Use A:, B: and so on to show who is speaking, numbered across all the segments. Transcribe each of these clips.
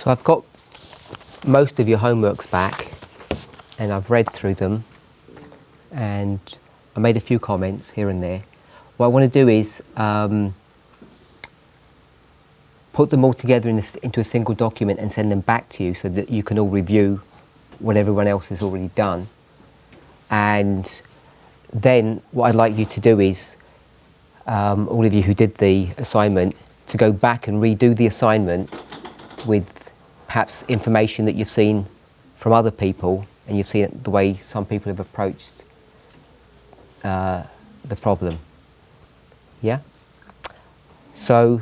A: So I've got most of your homeworks back, and I've read through them, and I made a few comments here and there. What I want to do is put them all together into a single document and send them back to you so that you can all review what everyone else has already done. And then what I'd like you to do is, all of you who did the assignment, to go back and redo the assignment with perhaps information that you've seen from other people, and you've seen the way some people have approached the problem. Yeah? So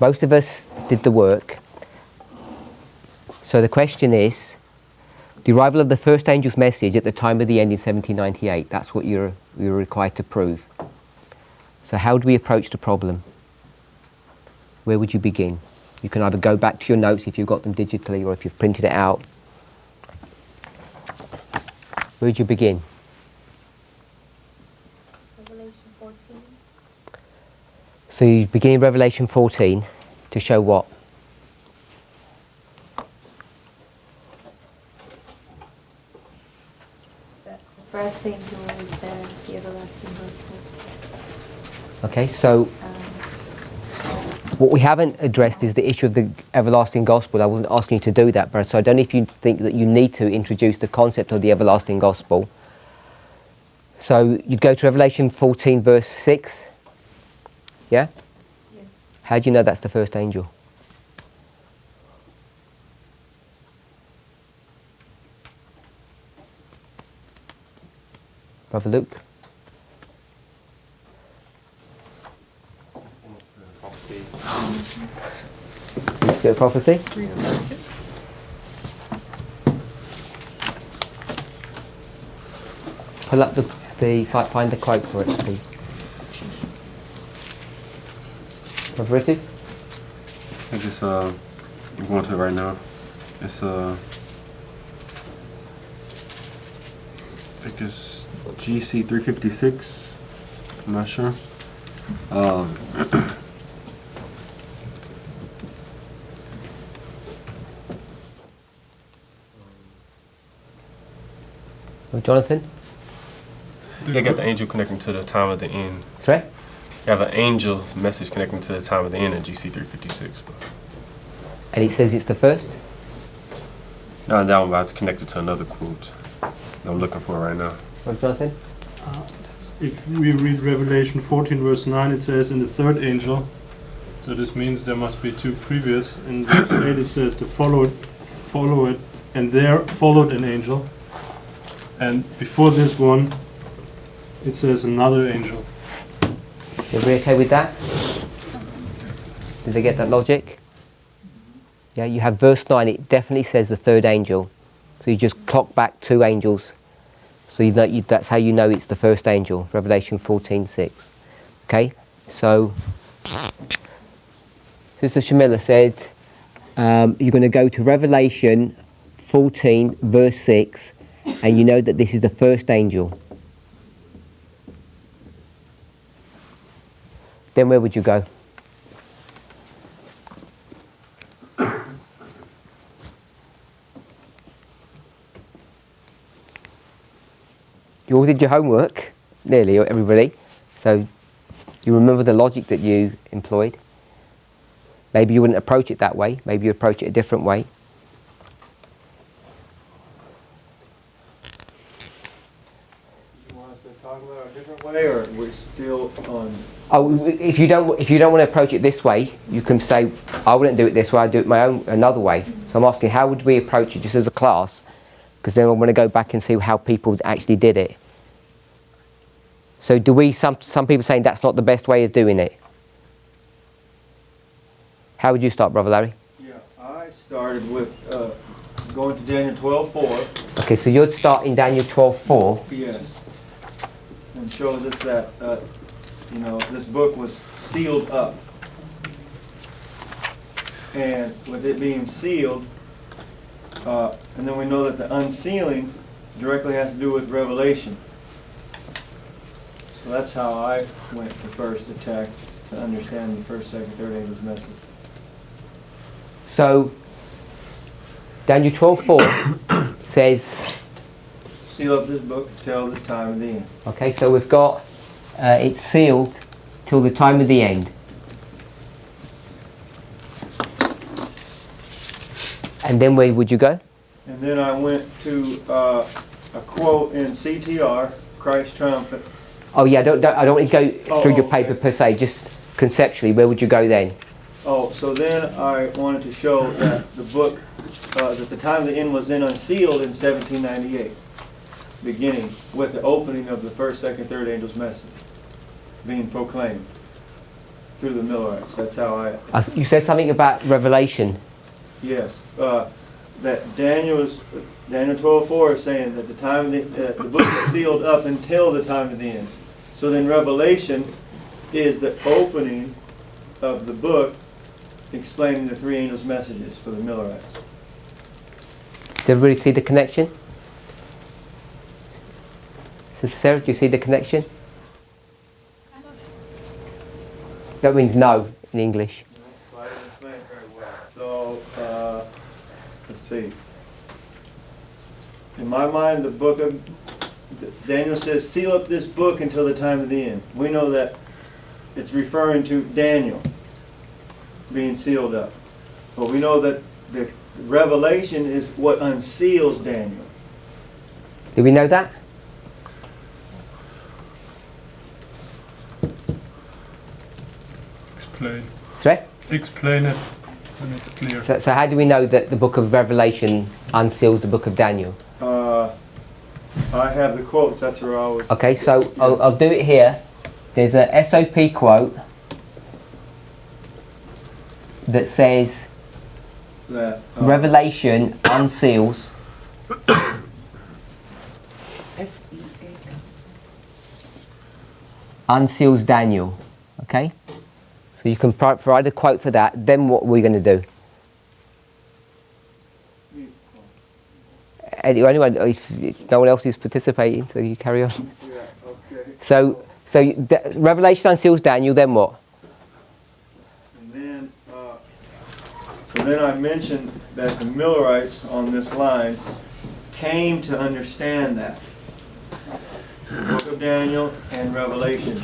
A: most of us did the work. So the question is, the arrival of the first angel's message at the time of the end in 1798. That's what you're required to prove. So how do we approach the problem? Where would you begin? You can either go back to your notes if you've got them digitally, or if you've printed it out. Where would you begin?
B: Revelation 14.
A: So you begin in Revelation 14 to show what?
B: The first angel is the everlasting gospel.
A: Okay, so what we haven't addressed is the issue of the everlasting gospel. I wasn't asking you to do that, but so I don't know if you think that you need to introduce the concept of the everlasting gospel. So you'd go to Revelation 14 verse 6. Yeah?
B: Yeah.
A: How do you know that's the first angel? Brother Luke? Let's get a prophecy. Pull up find the quote for it, please. Brother Richard?
C: I just I'm going to it right now. It's I think it's GC 356. I'm not sure.
A: Jonathan?
C: You got the angel connecting to the time of the end.
A: Sorry?
C: You have an angel's message connecting to the time of the end in GC 356.
A: And it says it's the first?
C: No, that one about to connect it to another quote that I'm looking for right now.
A: Jonathan?
D: If we read Revelation 14 verse 9, it says in the third angel, so this means there must be two previous. In verse 8 it says to follow it, and there followed an angel. And before this one, it says another angel.
A: Everybody okay with that? Did they get that logic? Yeah, you have verse 9, it definitely says the third angel. So you just clock back two angels. So you know, that's how you know it's the first angel, Revelation 14:6. Okay, so Sister Shamila said you're going to go to Revelation 14 verse 6, and you know that this is the first angel. Then where would you go? You all did your homework, nearly everybody, so you remember the logic that you employed. Maybe you wouldn't approach it that way, maybe you approach it a different way.
E: You want us to talk about it a different way, or we're still on?
A: Oh, if you don't want to approach it this way, you can say, I wouldn't do it this way, I'd do it my own another way. So I'm asking, how would we approach it just as a class? Because then I want to go back and see how people actually did it. So do we, some people saying that's not the best way of doing it? How would you start, Brother Larry?
E: Yeah, I started with going to Daniel 12:4.
A: Okay, so you'd start in Daniel 12:4.
E: Yes, and shows us that this book was sealed up, and with it being sealed, and then we know that the unsealing directly has to do with Revelation. So that's how I went to first attack to understand the first, second, third angel's message.
A: So Daniel 12:4 says,
E: Seal up this book till the time of the end.
A: okay, so we've got it's sealed till the time of the end. And then where would you go?
E: And then I went to a quote in CTR, Christ triumphant.
A: Oh yeah, I don't want you to go through your
E: okay.
A: paper per se, just conceptually, where would you go then?
E: Oh, so then I wanted to show that the book, that the time of the end was then unsealed in 1798, beginning with the opening of the first, second, third angel's message being proclaimed through the Millerites. That's how
A: You said something about Revelation.
E: yes, that Daniel 12:4 is saying that the time of the book is sealed up until the time of the end. So then Revelation is the opening of the book explaining the three angels' messages for the Millerites.
A: Does everybody see the connection? Sister Sarah, do you see the connection? That means no in English.
E: So I didn't explain it very well. So, let's see. In my mind, the book of Daniel says, seal up this book until the time of the end. We know that it's referring to Daniel being sealed up. But we know that the revelation is what unseals Daniel.
A: Do we know that?
D: Explain.
A: Sorry?
D: Explain it when it's clear.
A: So how do we know that the book of Revelation unseals the book of Daniel?
E: I have the quotes, that's where I was.
A: Okay, so I'll do it here. There's a SOP quote that says
E: That,
A: Revelation unseals unseals Daniel. Okay? So you can provide a quote for that. Then what are we going to do? Anyone, if no one else is participating, so you carry on.
E: yeah, okay.
A: So Revelation unseals Daniel, then what?
E: And then I mentioned that the Millerites on this line came to understand that. The book of Daniel and Revelation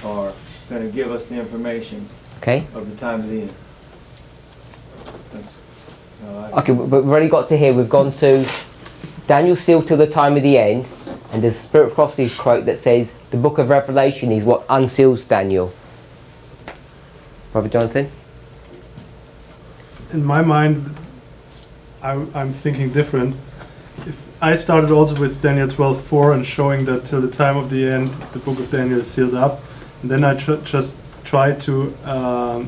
E: are going to give us the information
A: Okay.
E: of the time of the end. That's how I-
A: Okay, but we've already got to here. We've gone to Daniel sealed till the time of the end, and there's a Spirit of Prophecy quote that says the book of Revelation is what unseals Daniel. Brother Jonathan?
D: In my mind, I'm thinking different. If I started also with Daniel 12:4 and showing that till the time of the end, the book of Daniel is sealed up, and then I just try to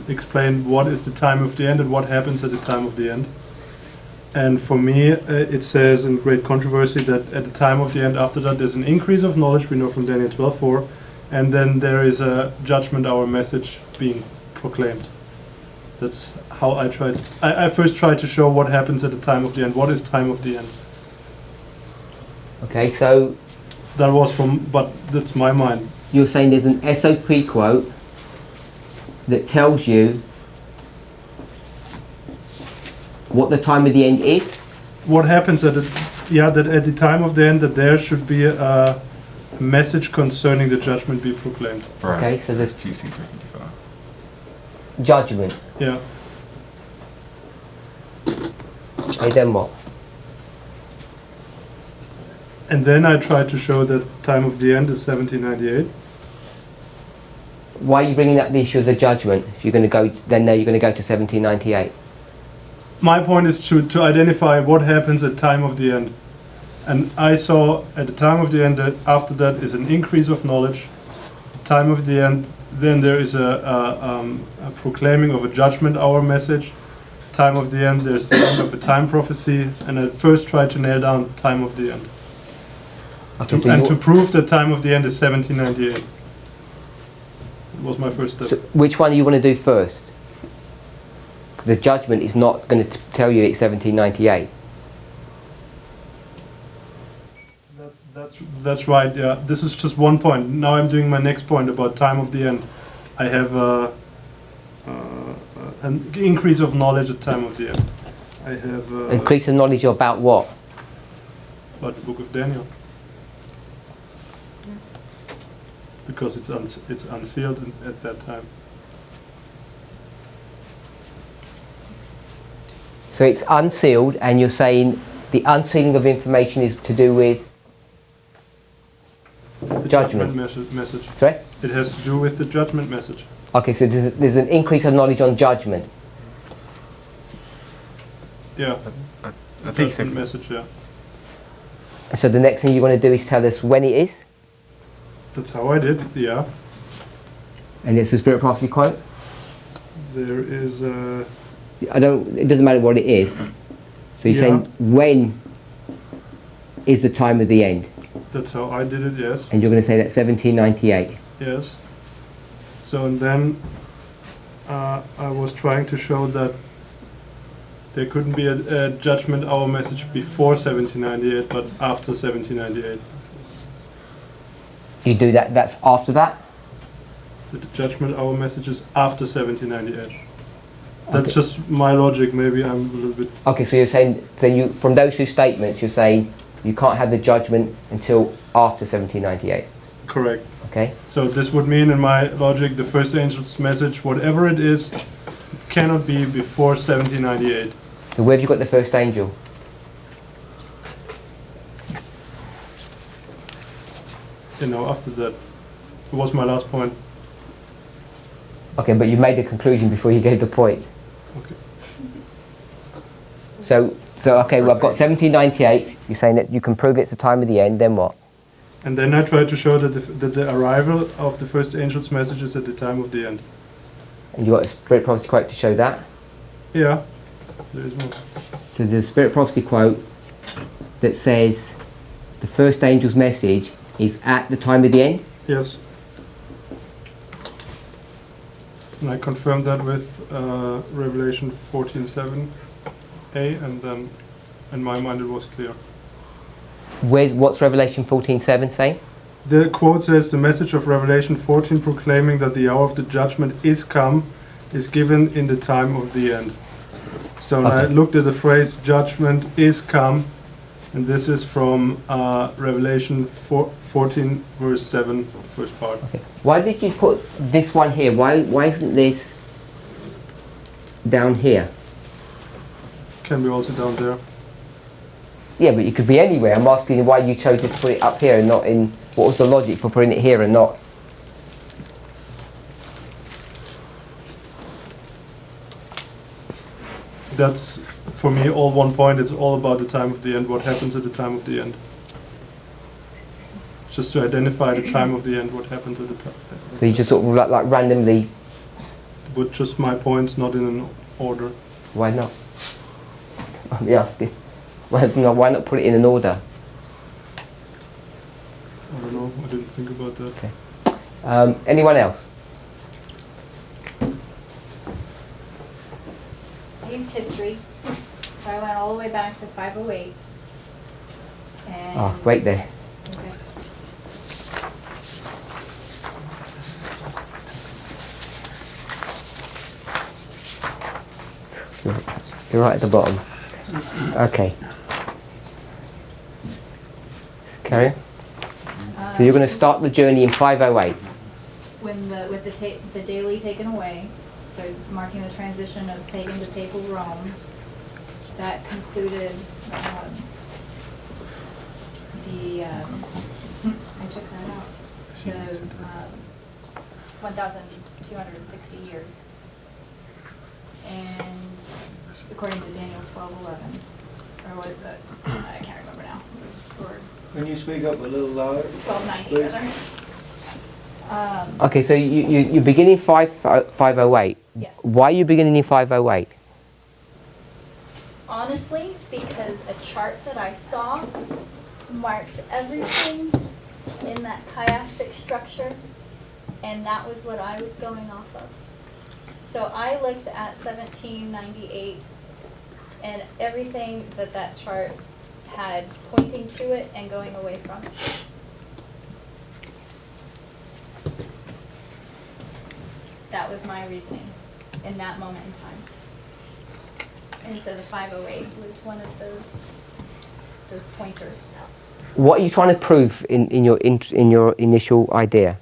D: explain what is the time of the end and what happens at the time of the end. And for me, it says in Great Controversy that at the time of the end, after that, there's an increase of knowledge, we know from Daniel 12:4, and then there is a judgment hour message being proclaimed. That's how I tried. I first tried to show what happens at the time of the end. What is time of the end?
A: Okay, so
D: That was but that's my mind.
A: you're saying there's an SOP quote that tells you what the time of the end is?
D: What happens that at the time of the end, that there should be a message concerning the judgment be proclaimed.
C: Right.
A: Okay, so the
C: GC 355.
A: judgment.
D: Yeah.
A: Okay, then what?
D: And then I tried to show that time of the end is 1798.
A: Why are you bringing up the issue of the judgment? If you're going to go, then no, you're going to go to 1798.
D: My point is to identify what happens at time of the end. And I saw at the time of the end that after that is an increase of knowledge. Time of the end, then there is a proclaiming of a judgment hour message. Time of the end, there's the end of a time prophecy. And I first tried to nail down time of the end.
A: Okay, so
D: And
A: you're-
D: to prove that time of the end is 1798. It was my first step.
A: So which one do you want to do first? The judgment is not going to tell you it's 1798.
D: That's right, yeah. This is just one point. Now I'm doing my next point about time of the end. I have an increase of knowledge at time of the end. I have
A: Increase the knowledge about what?
D: about the book of Daniel. Because it's unsealed at that time.
A: So it's unsealed, and you're saying the unsealing of information is to do with
D: The
A: judgment.
D: message.
A: Sorry?
D: It has to do with the judgment message.
A: Okay, so there's an increase of knowledge on judgment.
D: Yeah.
C: I think so.
D: Judgment message, yeah.
A: So the next thing you want to do is tell us when it is,
D: That's how I did, yeah.
A: and it's the Spirit Prophecy quote.
D: There is
A: It doesn't matter what it is. So you're
D: Yeah.
A: saying when is the time of the end,
D: that's how I did it, yes.
A: and you're going to say that 1798.
D: Yes. So and then I was trying to show that there couldn't be a judgment hour message before 1798, but after 1798.
A: You do that. That's after that.
D: The judgment hour message is after 1798. That's
A: Okay.
D: just my logic. Maybe I'm a little bit.
A: Okay, so you're saying, from those two statements, you're saying you can't have the judgment until after 1798.
D: Correct.
A: Okay.
D: So this would mean, in my logic, the first angel's message, whatever it is, cannot be before 1798.
A: So where have you got the first angel?
D: After that. It was my last point.
A: Okay, but you made the conclusion before you gave the point.
D: Okay.
A: So okay, well, I've got 1798. You're saying that you can prove it's the time of the end. Then what?
D: And then I tried to show that the arrival of the first angel's message is at the time of the end.
A: And you got a Spirit Prophecy quote to show that.
D: Yeah, there is one.
A: So there's a Spirit Prophecy quote that says the first angel's message is at the time of the end.
D: Yes. And I confirmed that with Revelation 14:7a, and then in my mind it was clear.
A: What's Revelation 14:7 saying?
D: The quote says, "The message of Revelation 14 proclaiming that the hour of the judgment is come is given in the time of the end." So I
A: Okay.
D: looked at the phrase "judgment is come," and this is from Revelation 14 verse 7, first part.
A: Okay. Why did you put this one here? Why isn't this down here?
D: Can be also down there.
A: Yeah, but it could be anywhere. I'm asking you why you chose to put it up here and not in. What was the logic for putting it here and not?
D: That's, for me, all one point. It's all about the time of the end, what happens at the time of the end. Just to identify the time of the end, what happens at the time.
A: So you just sort of like randomly.
D: But just my points, not in an order.
A: Why not? I'm asking. Why not put it in an order?
D: I don't know, I didn't think about that.
A: Anyone else?
B: I used history, so I went all the way back to 508. And
A: Oh, wait there.
B: Okay.
A: You're right at the bottom. Okay. Carry on. So you're going to start the journey in 508.
B: With the daily taken away, so marking the transition of pagan to papal Rome, that concluded I took that out. The 1,260 years. And according to Daniel 12:11, or was it? I can't remember now. Or
E: Can you speak up a little louder?
B: 1290,
E: Please.
B: rather.
A: Okay, so you begin in 508.
B: Yes.
A: Why are you beginning in 508?
B: Honestly, because a chart that I saw marked everything in that chiastic structure, and that was what I was going off of. So I looked at 1798 and everything that chart had pointing to it and going away from it. That was my reasoning. in that moment in time. And so the 508 was one of those pointers.
A: What are you trying to prove in your initial idea?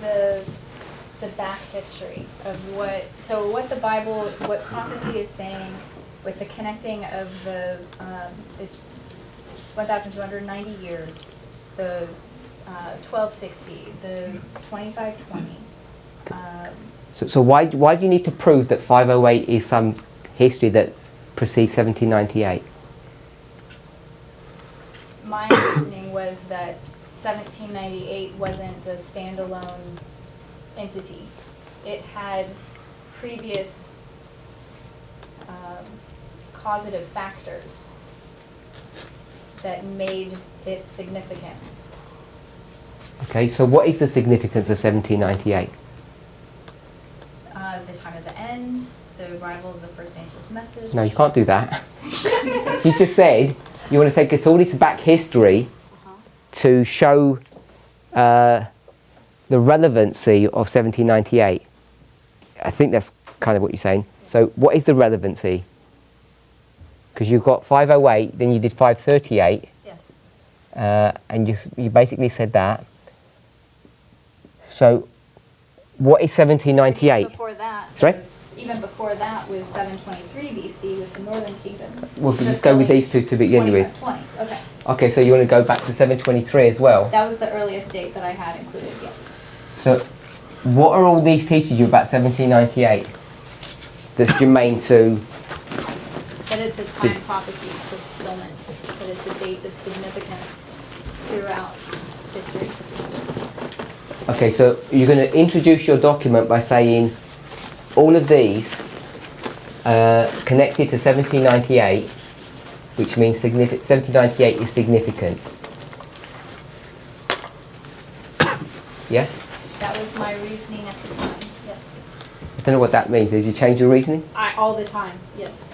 B: The back history of what the Bible, what prophecy is saying with the connecting of the 1,290 years, the 1260, the 2520.
A: So why do you need to prove that 508 is some history that precedes 1798?
B: My reasoning was that 1798 wasn't a standalone entity. It had previous causative factors that made it significance.
A: Okay, so what is the significance of 1798?
B: The time of the end, the arrival of the first angel's message.
A: No, you can't do that. You just said you want to take us all this back history to show the relevancy of 1798. I think that's kind of what you're saying. So what is the relevancy? Because you've got 508, then you did 538.
B: Yes.
A: And you basically said that. So what is 1798?
B: Even before that.
A: Sorry?
B: Even before that was 723 BC with the northern kingdoms.
A: Well, let's go with these two to begin with.
B: 20, okay.
A: Okay, so you want to go back to 723 as well?
B: That was the earliest date that I had included, yes.
A: So what are all these teaching you about 1798 that's germane to...
B: That it's a time prophecy fulfillment, that it's a date of significance throughout history.
A: Okay, so you're going to introduce your document by saying all of these connected to 1798, which means 1798 is significant. Yeah?
B: That was my reasoning at the time, yes.
A: I don't know what that means. Did you change your reasoning?
B: All the time, yes.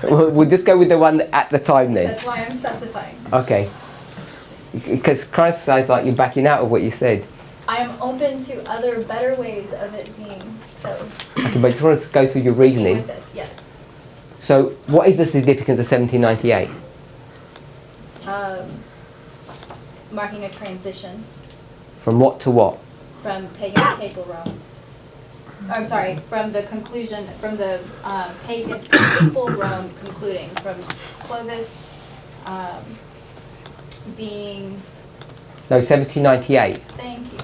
A: We'll just go with the one at the time then.
B: That's why I'm specifying.
A: Okay. Because Christ sounds like you're backing out of what you said.
B: I am open to other better ways of it being, so.
A: Okay, but I just want to go through your
B: sticking
A: reasoning.
B: with this, yes.
A: So, what is the significance of 1798?
B: Marking a transition
A: From what to what?
B: from pagan to papal Rome. I'm sorry, from the conclusion, from the pagan papal Rome concluding, from Clovis being.
A: No, 1798.
B: Thank you.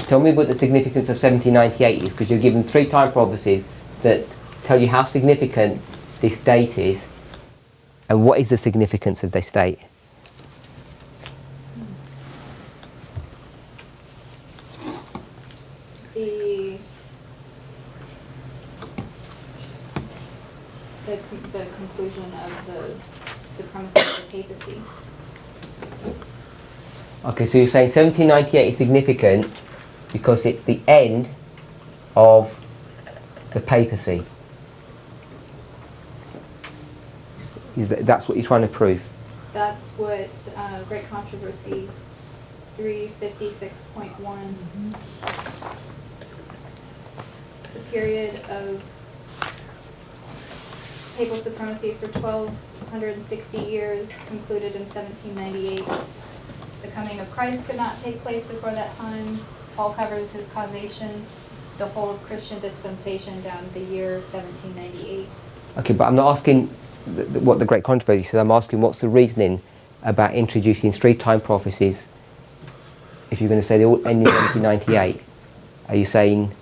A: Tell me what the significance of 1798 is, because you're given 3 time prophecies that tell you how significant this date is, and what is the significance of this date?
B: The conclusion of the supremacy of the papacy.
A: Okay, so you're saying 1798 is significant because it's the end of the papacy. That's what you're trying to prove?
B: That's what Great Controversy 356.1, the period of papal supremacy for 1260 years concluded in 1798. The coming of Christ could not take place before that time. Paul covers his causation, the whole of Christian dispensation down to the year 1798.
A: Okay, but I'm not asking what the Great Controversy says. I'm asking what's the reasoning about introducing 3 time prophecies. If you're going to say they all end in 1798, are you saying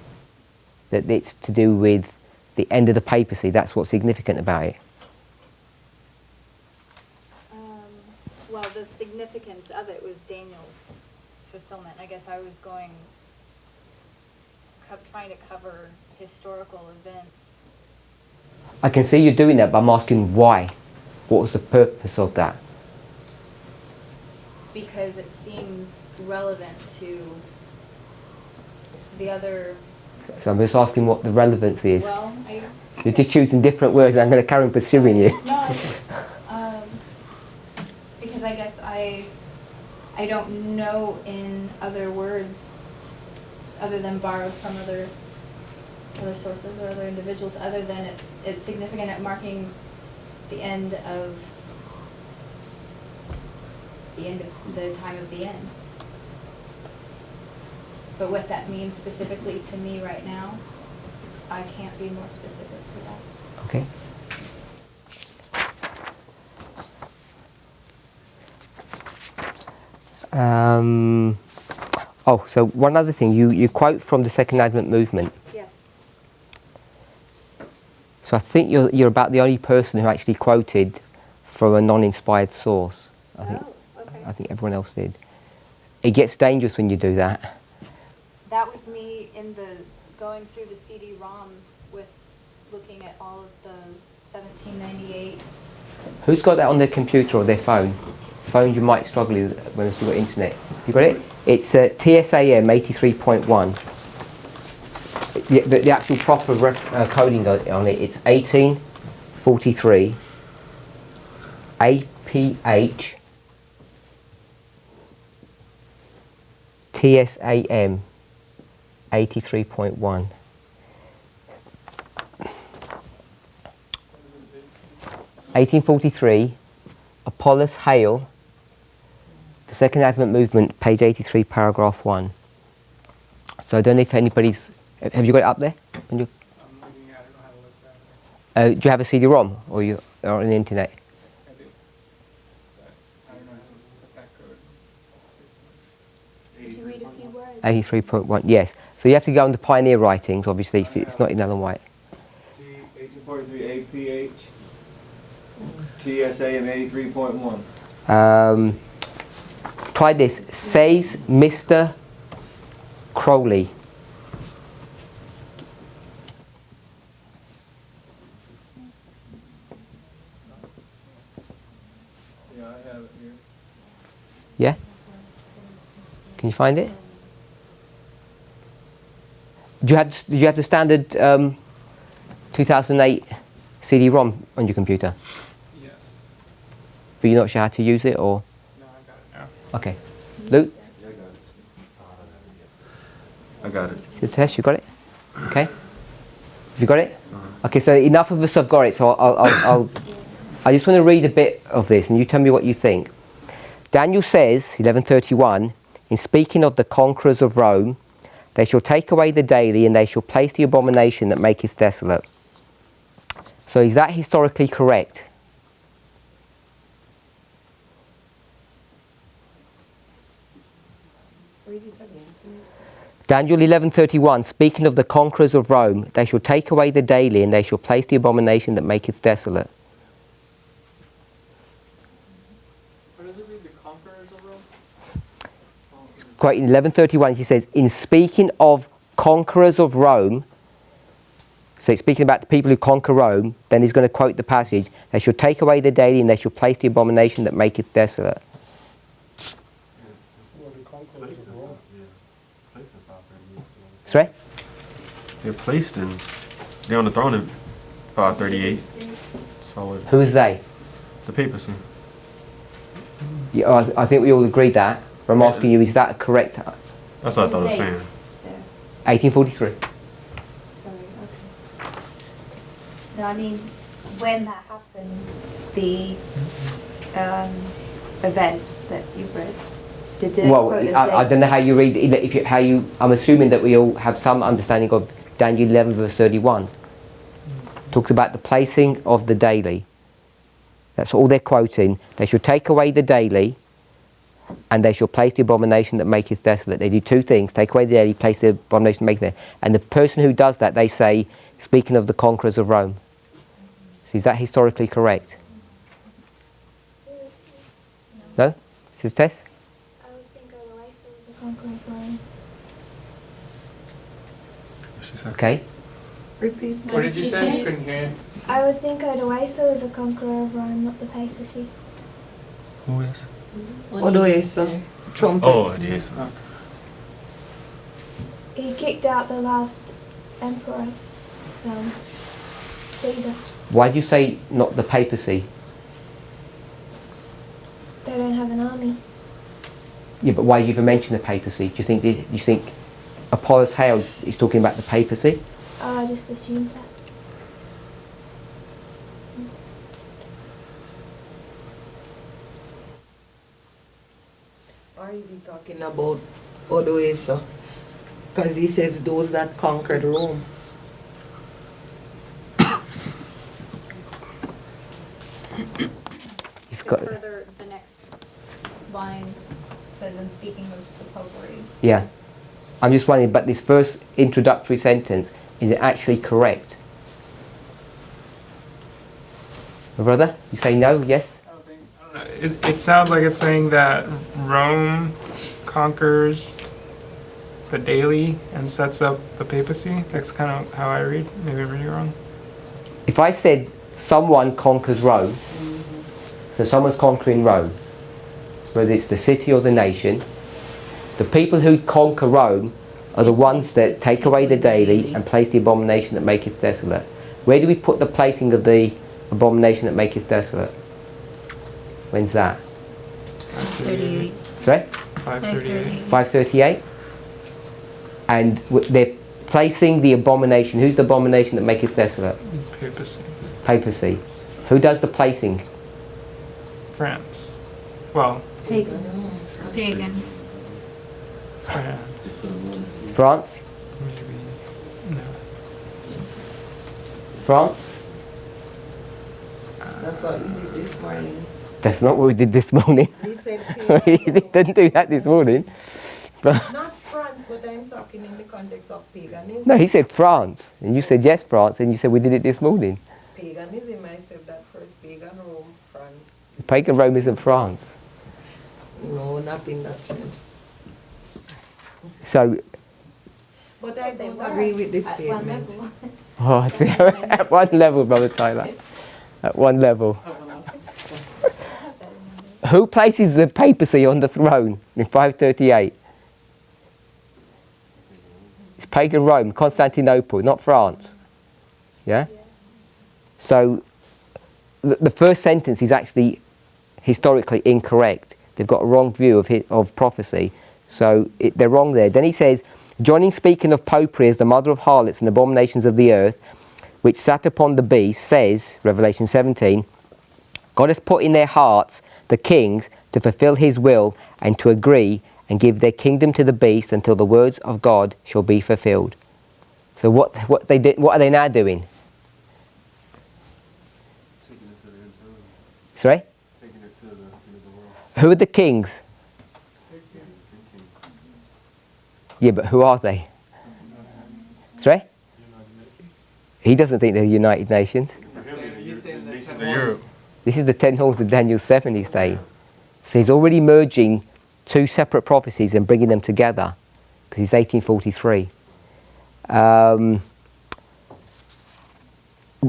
A: that it's to do with the end of the papacy? That's what's significant about it.
B: Well, the significance of it was Daniel's fulfillment. I guess I was trying to cover historical events.
A: I can see you doing that, but I'm asking why. What was the purpose of that?
B: Because it seems relevant to the other.
A: So I'm just asking what the relevance is.
B: Well,
A: You're just choosing different words, and I'm going to carry on pursuing you.
B: No, because I guess I don't know in other words other than borrowed from other other sources or other individuals, other than it's significant at marking the end of the time of the end. But what that means specifically to me right now, I can't be more specific to that.
A: Okay. Oh, so one other thing, you quote from the Second Enlightenment movement.
B: Yes.
A: So I think you're about the only person who actually quoted from a non-inspired source.
B: Okay.
A: I think everyone else did. It gets dangerous when you do that.
B: That was me going through the CD-ROM with looking at all of the 1798.
A: Who's got that on their computer or their phone? Phones you might struggle with when you've got internet. You got it? It's TSAM 83.1. The actual proper coding on it, it's 1843 APH TSAM 83.1. (1843) Apollos Hale, the Second Advent Movement, page 83, paragraph 1. So I don't know if anybody's... Have you got it up there? Can you,
F: I'm looking at it, I don't have a list out there.
A: do you have a CD-ROM or you are on the internet?
F: I do. But I don't know how to put that code.
B: Can you read a few words?
A: 83.1, yes. So you have to go on the Pioneer writings, obviously, if it's not in yellow and white.
E: 1843 APH TSAM 83.1.
A: Try this. Says Mr. Crowley.
E: Yeah, I have it here.
A: Yeah? Can you find it? Do you have the standard 2008 CD-ROM on your computer?
F: Yes.
A: But you're not sure how to use it, or?
F: No, I've got it now.
A: Okay. Luke?
C: I got it.
A: Tess, you got it? Okay. Have you got it? Okay, so enough of us have got it, so I just want to read a bit of this and you tell me what you think. Daniel says, 1131, in speaking of the conquerors of Rome, they shall take away the daily and they shall place the abomination that maketh desolate. So is that historically correct? Daniel 11:31, speaking of the conquerors of Rome, they shall take away the daily and they shall place the abomination that maketh desolate.
F: What does it read, the conquerors of Rome?
A: Quite in 11:31, he says, in speaking of conquerors of Rome, so it's speaking about the people who conquer Rome, then he's going to quote the passage, they shall take away the daily and they shall place the abomination that maketh desolate. Sorry?
C: They're placed in. They're on the throne in 538. Solid.
A: Who is they?
C: The papacy.
A: Yeah, I think we all agreed that. But I'm asking you, is that correct?
C: That's what I thought I was saying.
A: 1843.
B: Sorry, okay. No, I mean, when that happened, the event that you read, did it
A: Well,
B: quote the
A: I
B: date?
A: don't know how you read it. If you, how you, I'm assuming that we all have some understanding of Daniel 11 verse 31. Talks about the placing of the daily. That's all they're quoting. They shall take away the daily and they shall place the abomination that maketh desolate. They do two things. Take away the daily, place the abomination that maketh desolate. And the person who does that, they say, speaking of the conquerors of Rome. So is that historically correct? No? Says Tess?
G: I would think otherwise it was a conqueror of Rome.
C: What she said?
A: Okay.
H: Repeat.
F: What did you say? Couldn't hear you.
G: I would think Odoacer was a conqueror of Rome, not the papacy.
C: Who is?
H: Odoacer. Trumpet.
C: Oh, it is.
G: He kicked out the last emperor, Caesar.
A: Why do you say not the papacy?
G: They don't have an army.
A: Yeah, but why do you even mention the papacy? Do you think Apollos Hale is talking about the papacy?
G: Oh, I just assumed that.
H: Are you talking about Odoesa? Because he says those that conquered Rome.
A: You've got,
B: Further, the next line says, in speaking of the popery.
A: yeah. I'm just wondering, but this first introductory sentence, is it actually correct? My brother, you say no, yes?
F: I don't know. It sounds like it's saying that Rome conquers the daily and sets up the papacy. That's kind of how I read. Maybe I'm reading it wrong.
A: If I said someone conquers Rome, so someone's conquering Rome, whether it's the city or the nation, the people who conquer Rome are the ones that take away the daily and place the abomination that maketh desolate. Where do we put the placing of the abomination that maketh desolate? When's that?
F: 38.
A: Sorry?
F: 538.
A: 538? And they're placing the abomination. Who's the abomination that maketh desolate?
F: Papacy.
A: Papacy. Who does the placing?
F: France. Well,
B: Pagan.
F: France.
A: It's France?
F: Maybe. No.
A: France?
H: That's what we did this morning.
A: That's not what we did this morning.
H: He said
A: We
H: pagan.
A: didn't do that this morning.
H: Not France, but I'm talking in the context of paganism.
A: No, he said France. And you said yes, France. And you said we did it this morning.
H: Paganism, I said that first. Pagan Rome, France.
A: Pagan Rome isn't France.
H: No, not in that sense.
A: So,
H: But I
B: They
H: don't
B: were
H: agree with this
B: at one
H: statement.
B: level.
A: oh, at one level, Brother Tyler. At one level. Who places the papacy on the throne in 538? It's pagan Rome, Constantinople, not France. Yeah? So, the first sentence is actually historically incorrect. They've got a wrong view of prophecy. So, they're wrong there. Then he says, John, speaking of popery as the mother of harlots and abominations of the earth, which sat upon the beast, says, Revelation 17, God hath put in their hearts the kings to fulfill his will and to agree and give their kingdom to the beast until the words of God shall be fulfilled. So what are they now doing?
C: Taking it to the end time.
A: Sorry?
C: Taking it to the end of the world.
A: Who are the kings?
C: Thinking.
A: Yeah, but who are they? Sorry? He doesn't think they're the United Nations.
C: The Europe.
A: This is the 10 horns of Daniel 7 he's saying. So he's already merging two separate prophecies and bringing them together, because he's 1843.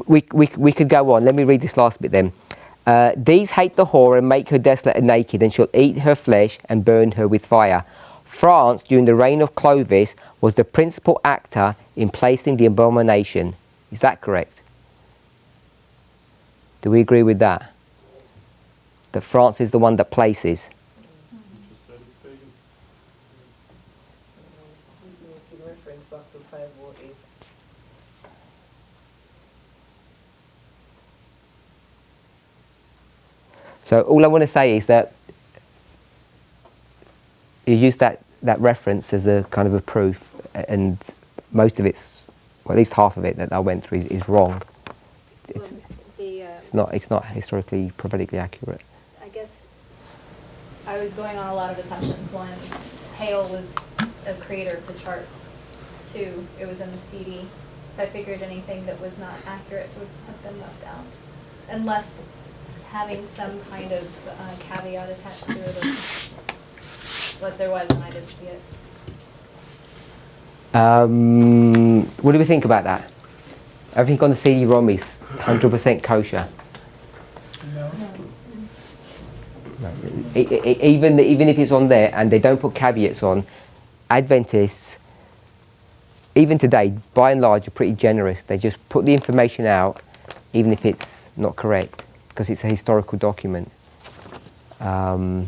A: We could go on. Let me read this last bit then. These hate the whore and make her desolate and naked, and shall eat her flesh and burn her with fire. France, during the reign of Clovis, was the principal actor in placing the abomination. Is that correct? Do we agree with that? That France is the one that places.
H: Making reference back to 508.
A: So all I want to say is that you use that reference as a kind of a proof, and most of it's, well, at least half of it that I went through is wrong. It's not historically, prophetically accurate.
B: I guess I was going on a lot of assumptions. One, Hale was a creator of the charts. Two, it was in the CD. So I figured anything that was not accurate would have been left out. Unless having some kind of caveat attached to it. Unless there was and I didn't see it.
A: What do we think about that? Everything on the CD-ROM is 100% kosher. Even if it's on there and they don't put caveats on, Adventists, even today, by and large, are pretty generous. They just put the information out, even if it's not correct, because it's a historical document. So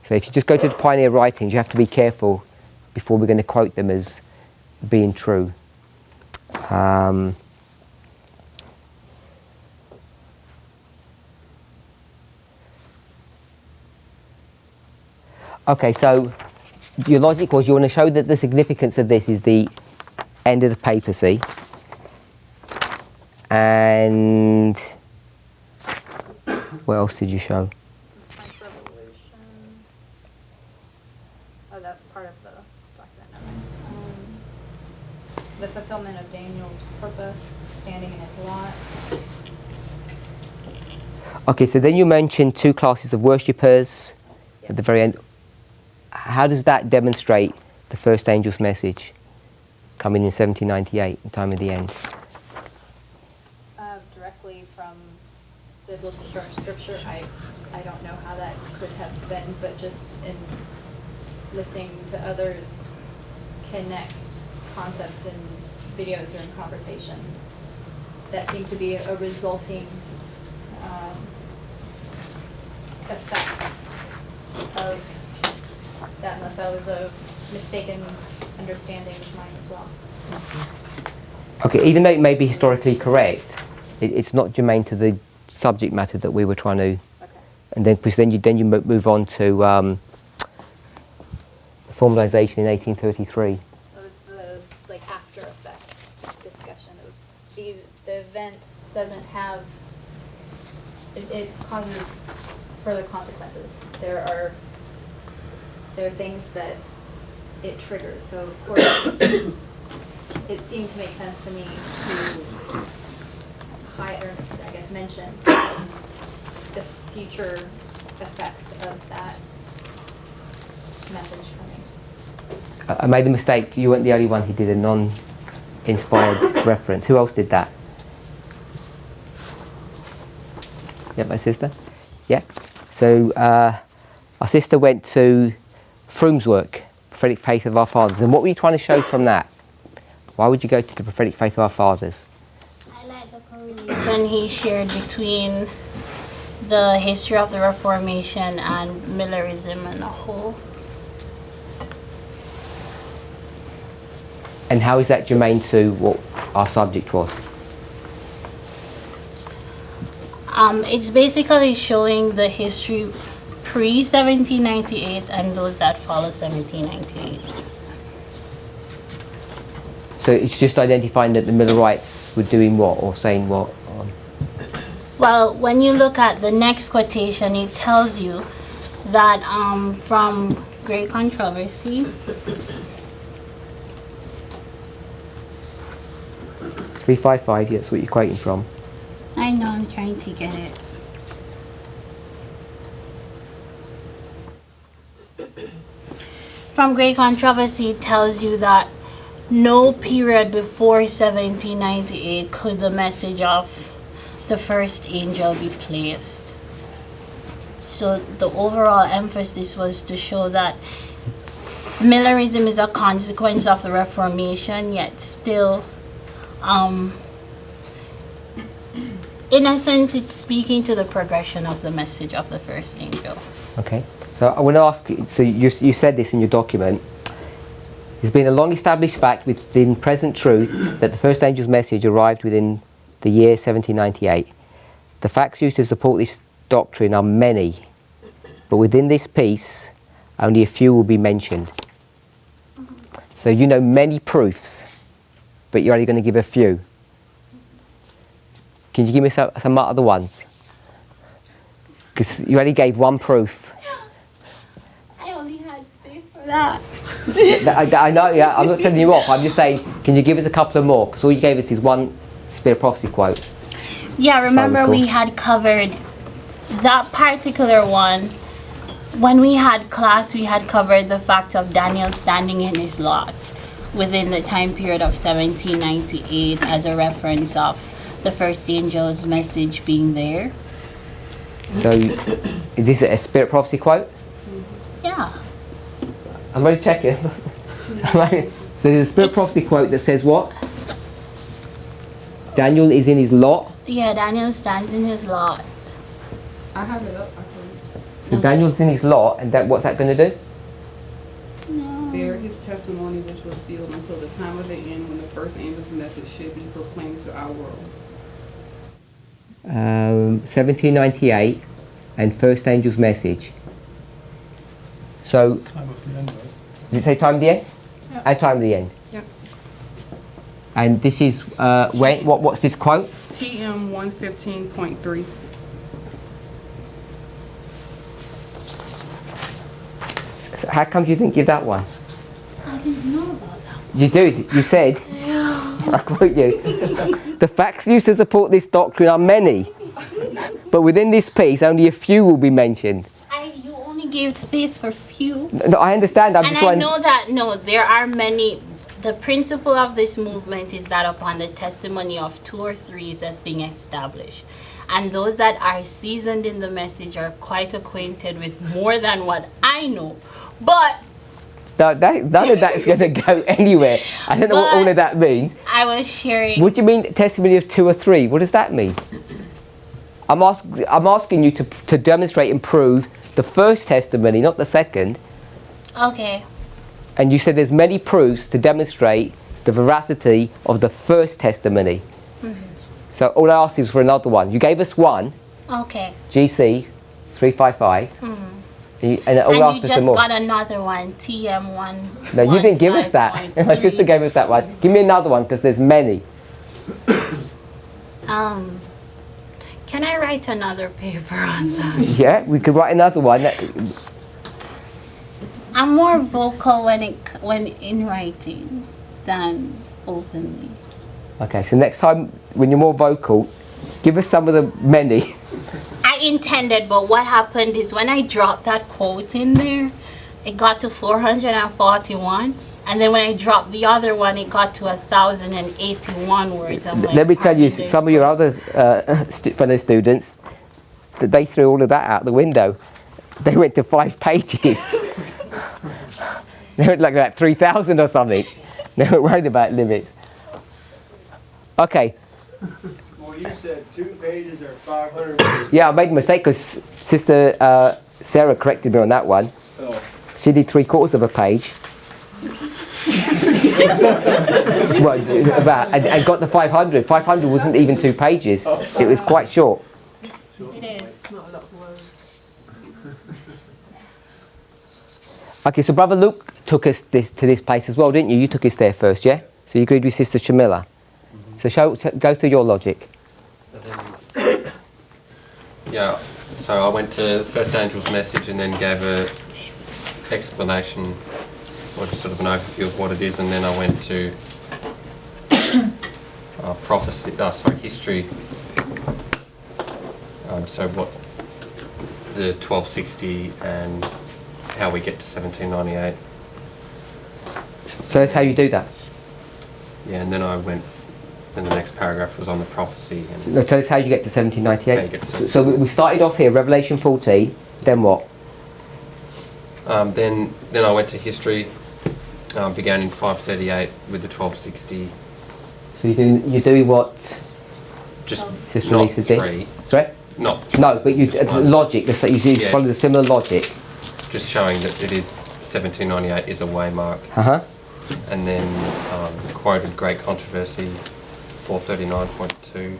A: if you just go to the Pioneer writings, you have to be careful before we're going to quote them as being true. Okay, so your logic was you want to show that the significance of this is the end of the papacy, and what else did you show?
B: French Revolution. Oh, that's part of the document. The fulfillment of Daniel's purpose, standing in his lot.
A: Okay, so then you mentioned two classes of worshippers at the very end. How does that demonstrate the first angel's message coming in 1798, the time of the end?
B: Directly from biblical scripture. I don't know how that could have been, but just in listening to others connect concepts in videos or in conversation, that seemed to be a resulting effect of that, unless that was a mistaken understanding of mine as well.
A: Okay, even though it may be historically correct, it's not germane to the subject matter that we were trying to.
B: Okay.
A: And then, because then you move on to formalisation in 1833.
B: That was the after effect discussion of the event doesn't have it causes further consequences. There are things that it triggers. So of course it seemed to make sense to me to mention the future effects of that message coming.
A: I made a mistake. You weren't the only one who did a non-inspired reference. Who else did that? Yeah, my sister. Yeah. So our sister went to Froome's work, Prophetic Faith of Our Fathers. And what were you trying to show from that? Why would you go to the Prophetic Faith of Our Fathers?
I: I like the correlation he shared between the history of the Reformation and Millerism in a whole.
A: And how is that germane to what our subject was?
I: It's basically showing the history pre-1798 and those that follow 1798.
A: So it's just identifying that the Millerites were doing what or saying what?
I: Well, when you look at the next quotation, it tells you that from Great Controversy,
A: 355, that's what you're quoting from.
I: I know, I'm trying to get it. From Great Controversy, it tells you that no period before 1798 could the message of the first angel be placed. So the overall emphasis was to show that Millerism is a consequence of the Reformation, yet still, in a sense, it's speaking to the progression of the message of the first angel.
A: Okay. So I want to ask you, so you said this in your document. There's been a long established fact within present truth that the first angel's message arrived within the year 1798. The facts used to support this doctrine are many, but within this piece, only a few will be mentioned. So you know many proofs, but you're only going to give a few. Can you give me some other ones? Because you only gave one proof.
I: I only had space for that.
A: I know, yeah, I'm not telling you off. I'm just saying, can you give us a couple of more? Because all you gave us is one Spirit of Prophecy quote.
I: Yeah, remember we had covered that particular one. When we had class, we had covered the fact of Daniel standing in his lot within the time period of 1798 as a reference of the first angel's message being there.
A: So, is this a Spirit Prophecy quote?
I: Yeah.
A: I'm only checking. So there's a Spirit Prophecy quote that says what? Daniel is in his lot?
I: Yeah, Daniel stands in his lot.
H: I have it up.
A: So Daniel's in his lot, and what's that going to do?
I: No.
J: bear his testimony which was sealed until the time of the end when the first angel's message should be proclaimed to our world.
A: 1798 and first angel's message. So,
D: Time of the end, right?
A: did it say time of the end?
J: Yep.
A: And time of the end.
J: Yep.
A: And this is when? What's this quote?
J: TM 115.3.
A: So how come you didn't give that one?
I: I didn't know about that.
A: You did. You said. I quote you. The facts used to support this doctrine are many, but within this piece, only a few will be mentioned.
I: You only gave space for few.
A: No, I understand. I'm
I: And
A: just
I: I
A: wondering.
I: know that, no, there are many. The principle of this movement is that upon the testimony of 2 or 3 is a thing established. And those that are seasoned in the message are quite acquainted with more than what I know. But
A: No, none of that's going to go anywhere. I don't know what all of that means.
I: I was sharing.
A: What do you mean testimony of 2 or 3? What does that mean? I'm asking you to demonstrate and prove the first testimony, not the second.
I: Okay.
A: And you said there's many proofs to demonstrate the veracity of the first testimony. So all I asked you was for another one. You gave us one,
I: Okay.
A: GC 355, and all I
I: And
A: asked
I: you
A: for
I: just
A: some more.
I: got another one, TM1.
A: No, you didn't give us that. My sister gave us that one. Give me another one because there's many.
I: Can I write another paper on that?
A: Yeah, we could write another one.
I: I'm more vocal when in writing than openly.
A: Okay, so next time when you're more vocal, give us some of the many.
I: I intended, but what happened is when I dropped that quote in there, it got to 441, and then when I dropped the other one, it got to 1,081 words. I'm like,
A: Let me tell you,
I: Parminder.
A: some of your other fellow students, that they threw all of that out the window. They went to 5 pages. They were like about 3,000 or something. They were worried about limits. Okay,
E: Well, you said 2 pages or 500 pages.
A: yeah, I made a mistake because Sister Sarah corrected me on that one.
E: Oh.
A: She did 3/4 of a page. Well, and got the 500. 500 wasn't even 2 pages. It was quite short.
I: It is.
A: Okay, so Brother Luke took us to this place as well, didn't you? You took us there first, yeah? So you agreed with Sister Shamila. So go through your logic.
C: Yeah, so I went to First Angel's message and then gave a explanation or just sort of an overview of what it is, and then I went to history. So what the 1260 and how we get to 1798.
A: So that's how you do that.
C: Yeah, and then I went. Then the next paragraph was on the prophecy. And
A: No, tell us how you get to 1798.
C: How you get to
A: So we started off here, Revelation 14, then what?
C: then I went to history. Began in 538 with the 1260.
A: So you're doing what
C: Just
A: Sister
C: not
A: Lisa did?
C: 3.
A: Sorry?
C: Not
A: No, but you
C: Just one.
A: logic. You
C: Yeah.
A: follow the similar logic.
C: just showing that it is 1798 is a waymark,
A: Uh-huh.
C: and then quoted Great Controversy 439.2.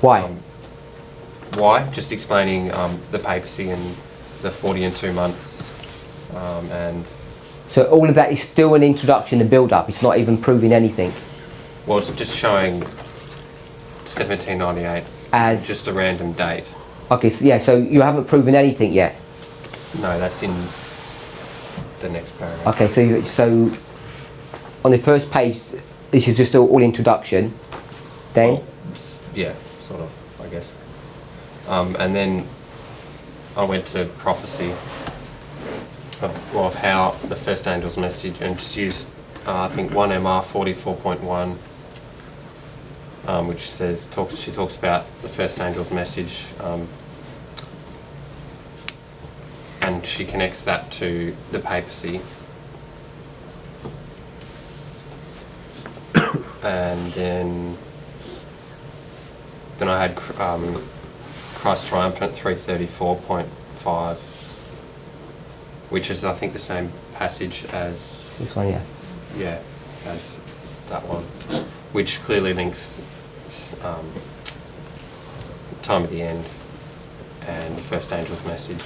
A: Why?
C: Why? Just explaining the papacy and the 40 and 2 months, and
A: So all of that is still an introduction and build-up. It's not even proving anything.
C: well, it's just showing 1798
A: As-
C: just a random date.
A: Okay, so yeah, so you haven't proven anything yet.
C: No, that's in the next paragraph.
A: Okay, so on the first page, this is just all introduction. Then,
C: Well, yeah, sort of, I guess. And then I went to prophecy of how the first angel's message, and just used, I think 1MR 44.1, which she talks about the first angel's message, and she connects that to the papacy. And then I had Christ Triumphant 334.5, which is I think the same passage as
A: This one, yeah.
C: yeah, as that one, which clearly links time at the end and the first angel's message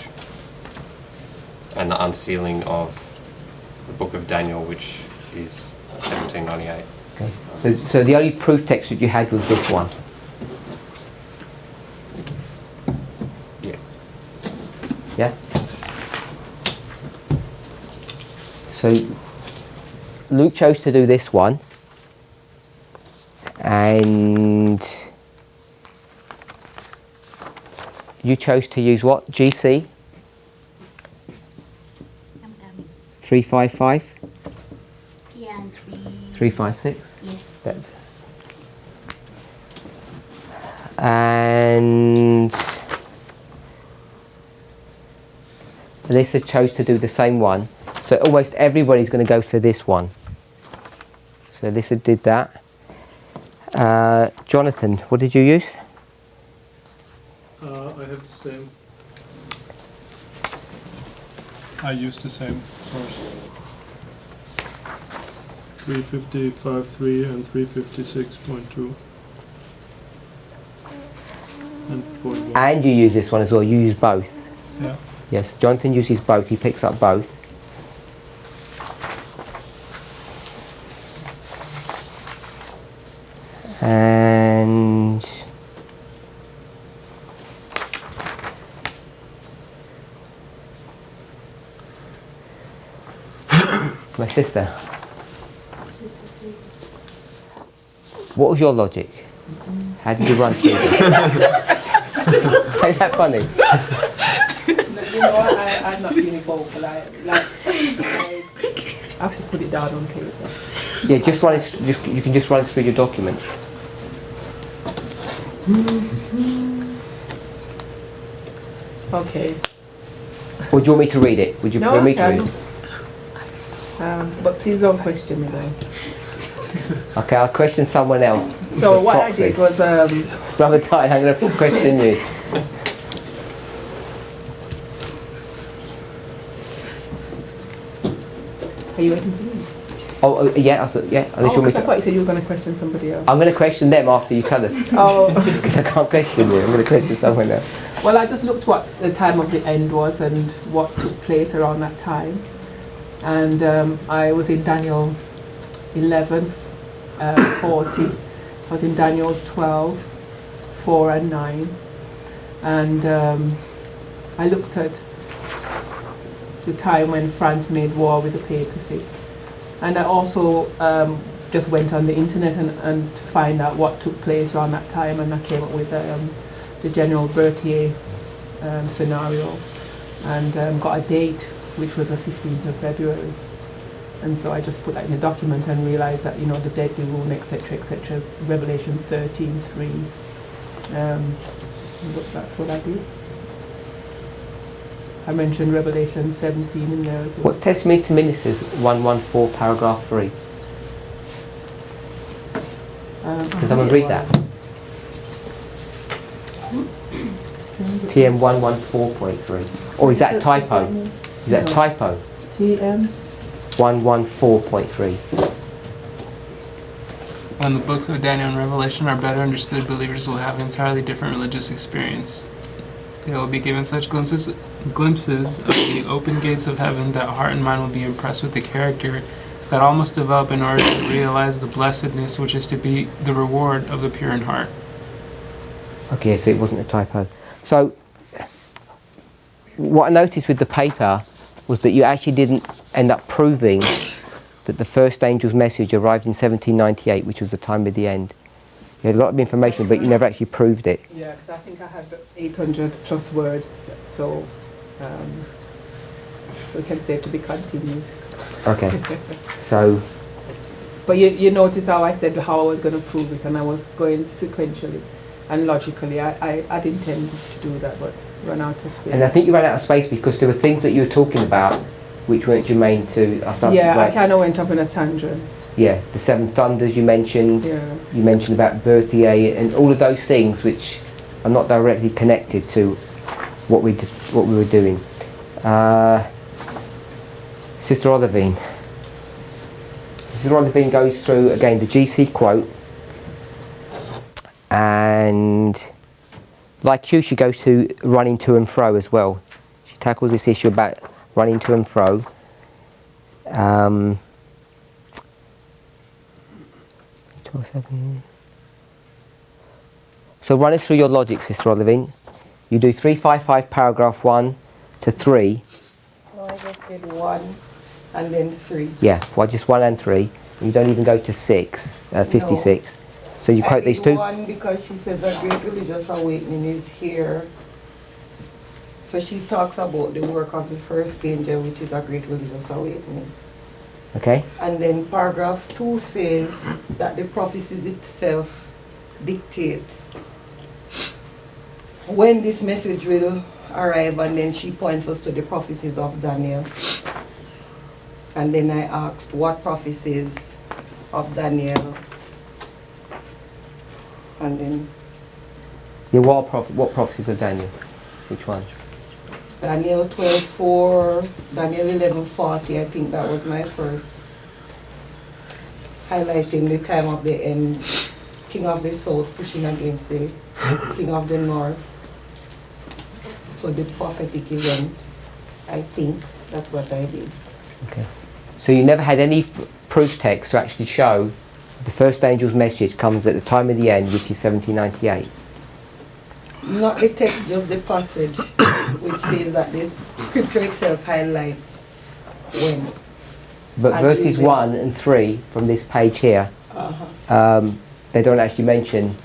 C: and the unsealing of the book of Daniel, which is 1798.
A: Okay. So the only proof text that you had was this one.
C: Yeah.
A: Yeah? So Luke chose to do this one, and you chose to use what? GC? 355?
I: Yeah, and
A: 356?
I: Yes.
A: That's. And Alyssa chose to do the same one. So almost everybody's going to go for this one. So Alyssa did that. Jonathan, what did you use?
D: I have the same. I used the same source. 355.3 and 356.2. And .1.
A: And you use this one as well. You use both.
D: Yeah.
A: Yes, Jonathan uses both. He picks up both. And my sister. What was your logic? How did you run through it? Ain't that funny?
K: You know, I'm not really vocal. I have to put it down on paper.
A: Yeah, just run it. You can just run it through your document.
K: Okay.
A: Or do you want me to read it? Would you prefer me to read it?
K: But please don't question me though.
A: Okay, I'll question someone else.
K: So what
A: Proxy.
K: I did was
A: Brother Ty, I'm going to question you.
K: Are you waiting for me?
A: Oh, yeah, I thought, yeah. Unless you want me
K: I
A: to.
K: thought you said you were going to question somebody else.
A: I'm going to question them after you tell us.
K: Oh.
A: Because I can't question you. I'm going to question someone else.
K: Well, I just looked what the time of the end was and what took place around that time. And I was in Daniel 11, 40. I was in Daniel 12, 4 and 9. And I looked at the time when France made war with the papacy. And I also just went on the internet and to find out what took place around that time, and I came up with the General Berthier scenario, and got a date which was the 15th of February. And so I just put that in a document and realized that, you know, the deadly wound, etc., etc., Revelation 13:3. But that's what I did. I mentioned Revelation 17 in there as well.
A: What's Testimony to Ministers 114 paragraph 3? Does someone read that? TM 114.3. Or is that a typo? Is that a typo?
K: TM
A: 114.3.
F: When the books of Daniel and Revelation are better understood, believers will have an entirely different religious experience. They will be given such glimpses of the open gates of heaven that heart and mind will be impressed with the character that all must develop in order to realize the blessedness which is to be the reward of the pure in heart.
A: Okay, so it wasn't a typo. So, what I noticed with the paper was that you actually didn't end up proving that the first angel's message arrived in 1798, which was the time of the end. You had a lot of information, but you never actually proved it.
K: Yeah, because I think I had 800 plus words, so we can say to be continued.
A: Okay, so...
K: But you notice how I said how I was going to prove it, and I was going sequentially and logically. I'd intended to do that, but ran out of space.
A: And I think you ran out of space because there were things that you were talking about which weren't germane to our subject.
K: Yeah,
A: like,
K: I kind of went up in a tangent.
A: Yeah, the Seven Thunders you mentioned.
K: Yeah.
A: You mentioned about Berthier and all of those things which are not directly connected to what we were doing. Sister Olivine. Sister Olivine goes through again the GC quote, and like you, she goes to running to and fro as well. She tackles this issue about running to and fro. 12:7. So run us through your logic, Sister Olivine. You do 355 paragraph 1 to 3.
H: No, I just did 1 and then 3.
A: Yeah, well, just 1 and 3. You don't even go to 56. No. So you quote these two?
H: 1 because she says a great religious awakening is here. So she talks about the work of the first angel, which is a great religious awakening.
A: Okay.
H: And then paragraph 2 says that the prophecies itself dictates when this message will arrive, and then she points us to the prophecies of Daniel. And then I asked what prophecies of Daniel, and then
A: Yeah, what prophecies of Daniel? Which one?
H: Daniel 12:4, Daniel 11:40. I think that was my first, highlighting the time of the end, king of the south pushing against the king of the north. So the prophetic event, I think that's what I did.
A: Okay. So you never had any proof text to actually show the first angel's message comes at the time of the end, which is 1798.
H: Not the text, just the passage, which says that the scripture itself highlights when.
A: But
H: And
A: verses
H: even-
A: 1 and 3 from this page here, they don't actually mention,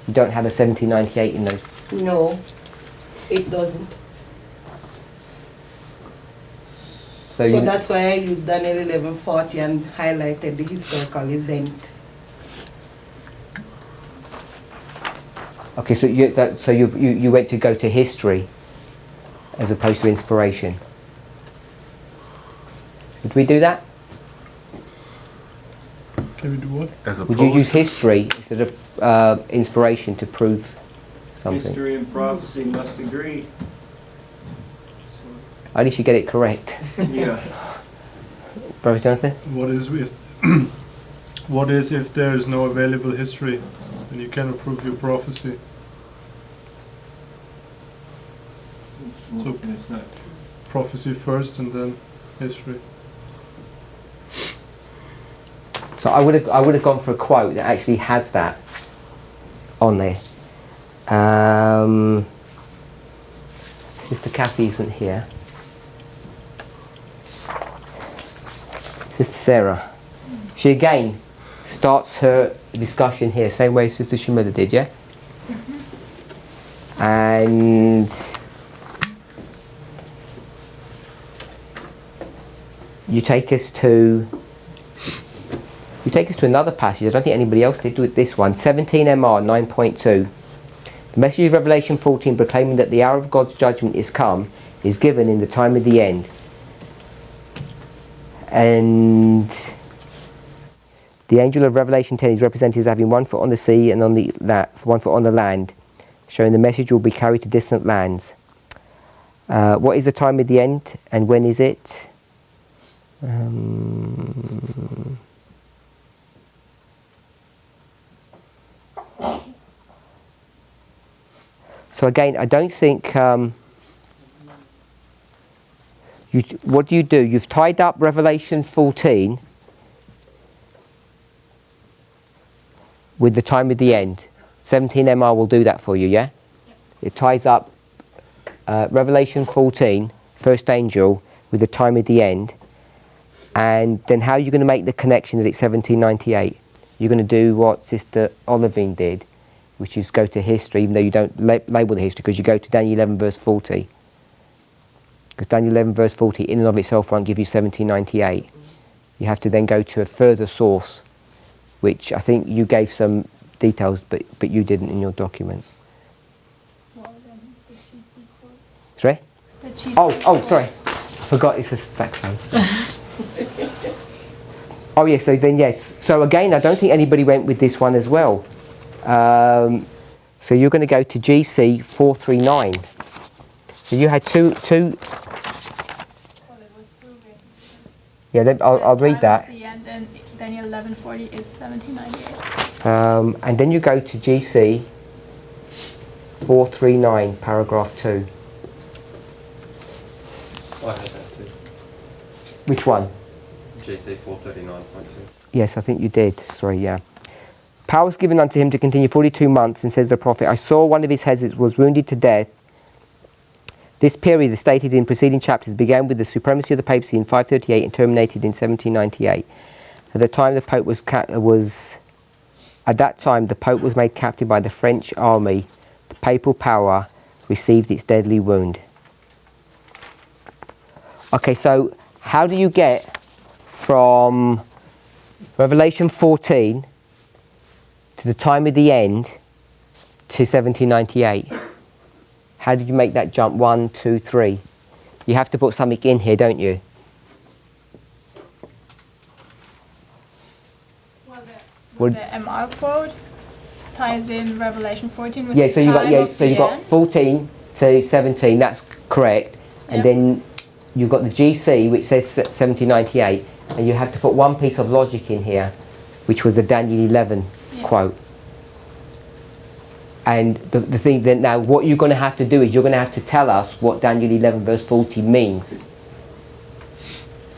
A: you don't have a 1798 in those.
H: No, it doesn't.
A: So,
H: So
A: you,
H: that's why I used Daniel 11:40 and highlighted the historical event.
A: okay, so you went to go to history as opposed to inspiration. Did we do that?
D: Can we do what?
C: As
A: Would you use history instead of inspiration to prove something?
E: History and prophecy must agree.
A: At least you get it correct.
E: Yeah.
A: Brother Jonathan?
D: What is if what is if there is no available history, then you cannot prove your prophecy? So
E: And it's not true.
D: prophecy first and then history.
A: So I would have gone for a quote that actually has that on there. Sister Kathy isn't here. Sister Sarah. She again starts her discussion here, same way Sister Shamila did, yeah? And you take us to another passage. I don't think anybody else did with this one. 17 MR 9.2. The message of Revelation 14 proclaiming that the hour of God's judgment is come is given in the time of the end. And the angel of Revelation 10 is represented as having 1 foot on the sea and 1 foot on the land, showing the message will be carried to distant lands. What is the time of the end and when is it? So again, I don't think what do? You've tied up Revelation 14 with the time of the end. 17 MR will do that for you, yeah? It ties up Revelation 14, first angel, with the time of the end. And then how are you going to make the connection that it's 1798? You're going to do what Sister Olivine did, which is go to history, even though you don't label the history, because you go to Daniel 11 verse 40. Because Daniel 11 verse 40 in and of itself won't give you 1798. You have to then go to a further source, which I think you gave some details, but you didn't in your document. Sorry? Oh, sorry. I forgot it's this background. Oh yes, so then yes. So again, I don't think anybody went with this one as well. So you're going to go to GC 439. So you had two. Yeah, I'll read that.
B: The end, and Daniel 11:40 is 1798.
A: And then you go to GC 439, paragraph 2.
C: I had that too.
A: Which one?
C: GC 439.2.
A: Yes, I think you did. Sorry, yeah. Power was given unto him to continue 42 months, and says the prophet, I saw one of his heads was wounded to death. This period, as stated in preceding chapters, began with the supremacy of the papacy in 538 and terminated in 1798. At the time, the Pope was made captive by the French army. The papal power received its deadly wound. Okay, so how do you get from Revelation 14 to the time of the end to 1798? How did you make that jump? 1, 2, 3. You have to put something in here, don't you?
B: Well, the MR quote ties in Revelation 14 with
A: Yeah,
B: the
A: so you got
B: time of
A: so you
B: the
A: got
B: end.
A: 14 to 17. That's correct, and
B: Yep.
A: then you've got the GC, which says 1798, and you have to put one piece of logic in here, which was the Daniel 11 quote. And the thing that now, what you're going to have to do is you're going to have to tell us what Daniel 11 verse 40 means.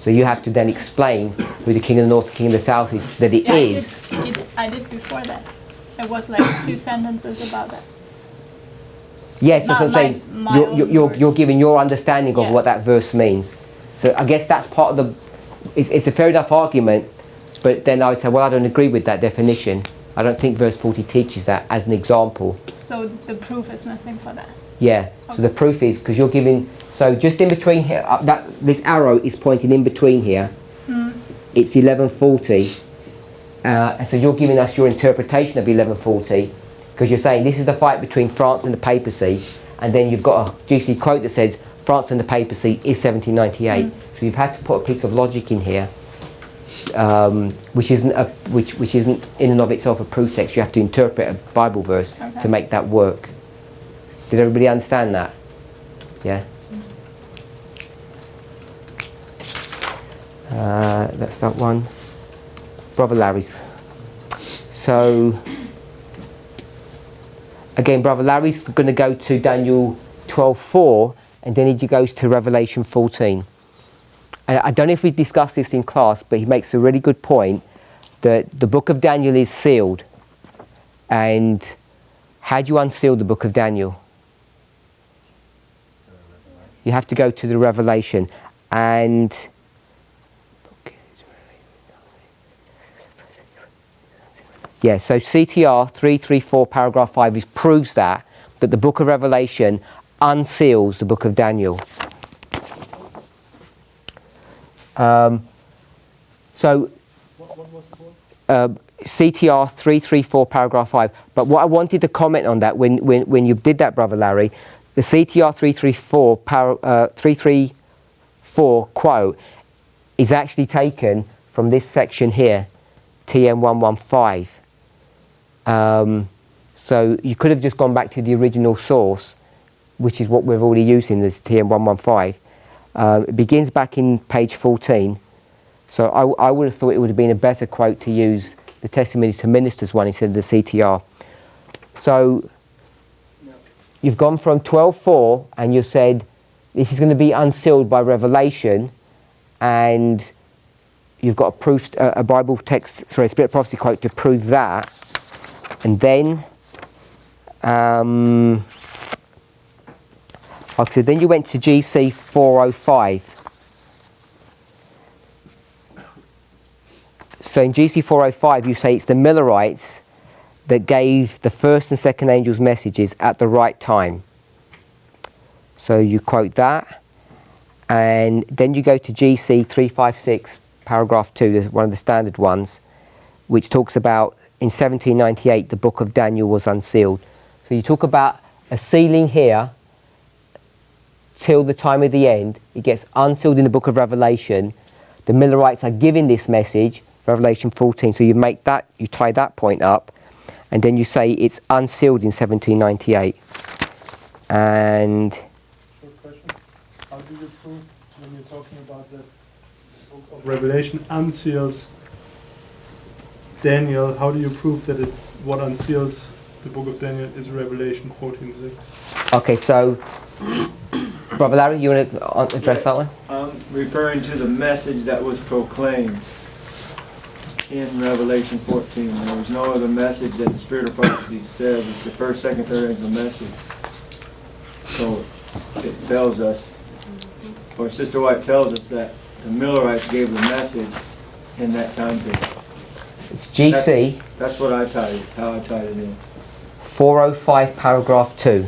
A: So you have to then explain who the king of the north, the king of the south is, that it is.
B: I did before that. It was like 2 sentences about that.
A: Yes, that's what I'm saying.
B: my own
A: You're
B: verse.
A: giving your understanding of
B: Yeah.
A: what that verse means. So I guess that's part of the. It's a fair enough argument, but then I would say, well, I don't agree with that definition. I don't think verse 40 teaches that as an example.
B: So the proof is missing for that.
A: Yeah. So the proof is because you're giving. So just in between here, this arrow is pointing in between here. It's 1140. And so you're giving us your interpretation of 1140 because you're saying this is the fight between France and the papacy, and then you've got a juicy quote that says France and the papacy is 1798. So you've had to put a piece of logic in here, which isn't in and of itself a proof text. You have to interpret a Bible verse to make that work. Did everybody understand that? Yeah. That's that one. Brother Larry's. So again, Brother Larry's going to go to Daniel 12:4, and then he goes to Revelation 14. And I don't know if we discussed this in class, but he makes a really good point that the book of Daniel is sealed. And how do you unseal the book of Daniel? You have to go to the Revelation. And yeah, so CTR 334 paragraph 5 proves that the book of Revelation unseals the book of Daniel. So CTR 334 paragraph 5. But what I wanted to comment on that when you did that, Brother Larry, the CTR 334 quote is actually taken from this section here, TM 115. So you could have just gone back to the original source, which is what we've already used in this TM 115. It begins back in page 14. So I would have thought it would have been a better quote to use the Testimony to Ministers one instead of the CTR. So you've gone from 12:4 and you said this is going to be unsealed by revelation, and you've got a Bible text, a Spirit of Prophecy quote to prove that. And then okay, then you went to GC 405. So in GC 405 you say it's the Millerites that gave the first and second angels messages at the right time. So you quote that, and then you go to GC 356 paragraph 2, one of the standard ones, which talks about in 1798 the book of Daniel was unsealed. So you talk about a sealing here till the time of the end. It gets unsealed in the book of Revelation. The Millerites are giving this message, Revelation 14. So you make that, you tie that point up, and then you say it's unsealed in 1798. And
D: short question. How do you prove when you're talking about that of Revelation unseals Daniel. How do you prove that what unseals the book of Daniel is Revelation 14:6?
A: Okay, so Brother Larry, you want to address that one?
E: I'm referring to the message that was proclaimed in Revelation 14. There was no other message that the Spirit of Prophecy says. It's the first, second, third angel message. So it tells us, or Sister White tells us, that the Millerites gave the message in that time period.
A: It's GC.
E: That's what I tied it, how I tied it in.
A: 405 paragraph 2.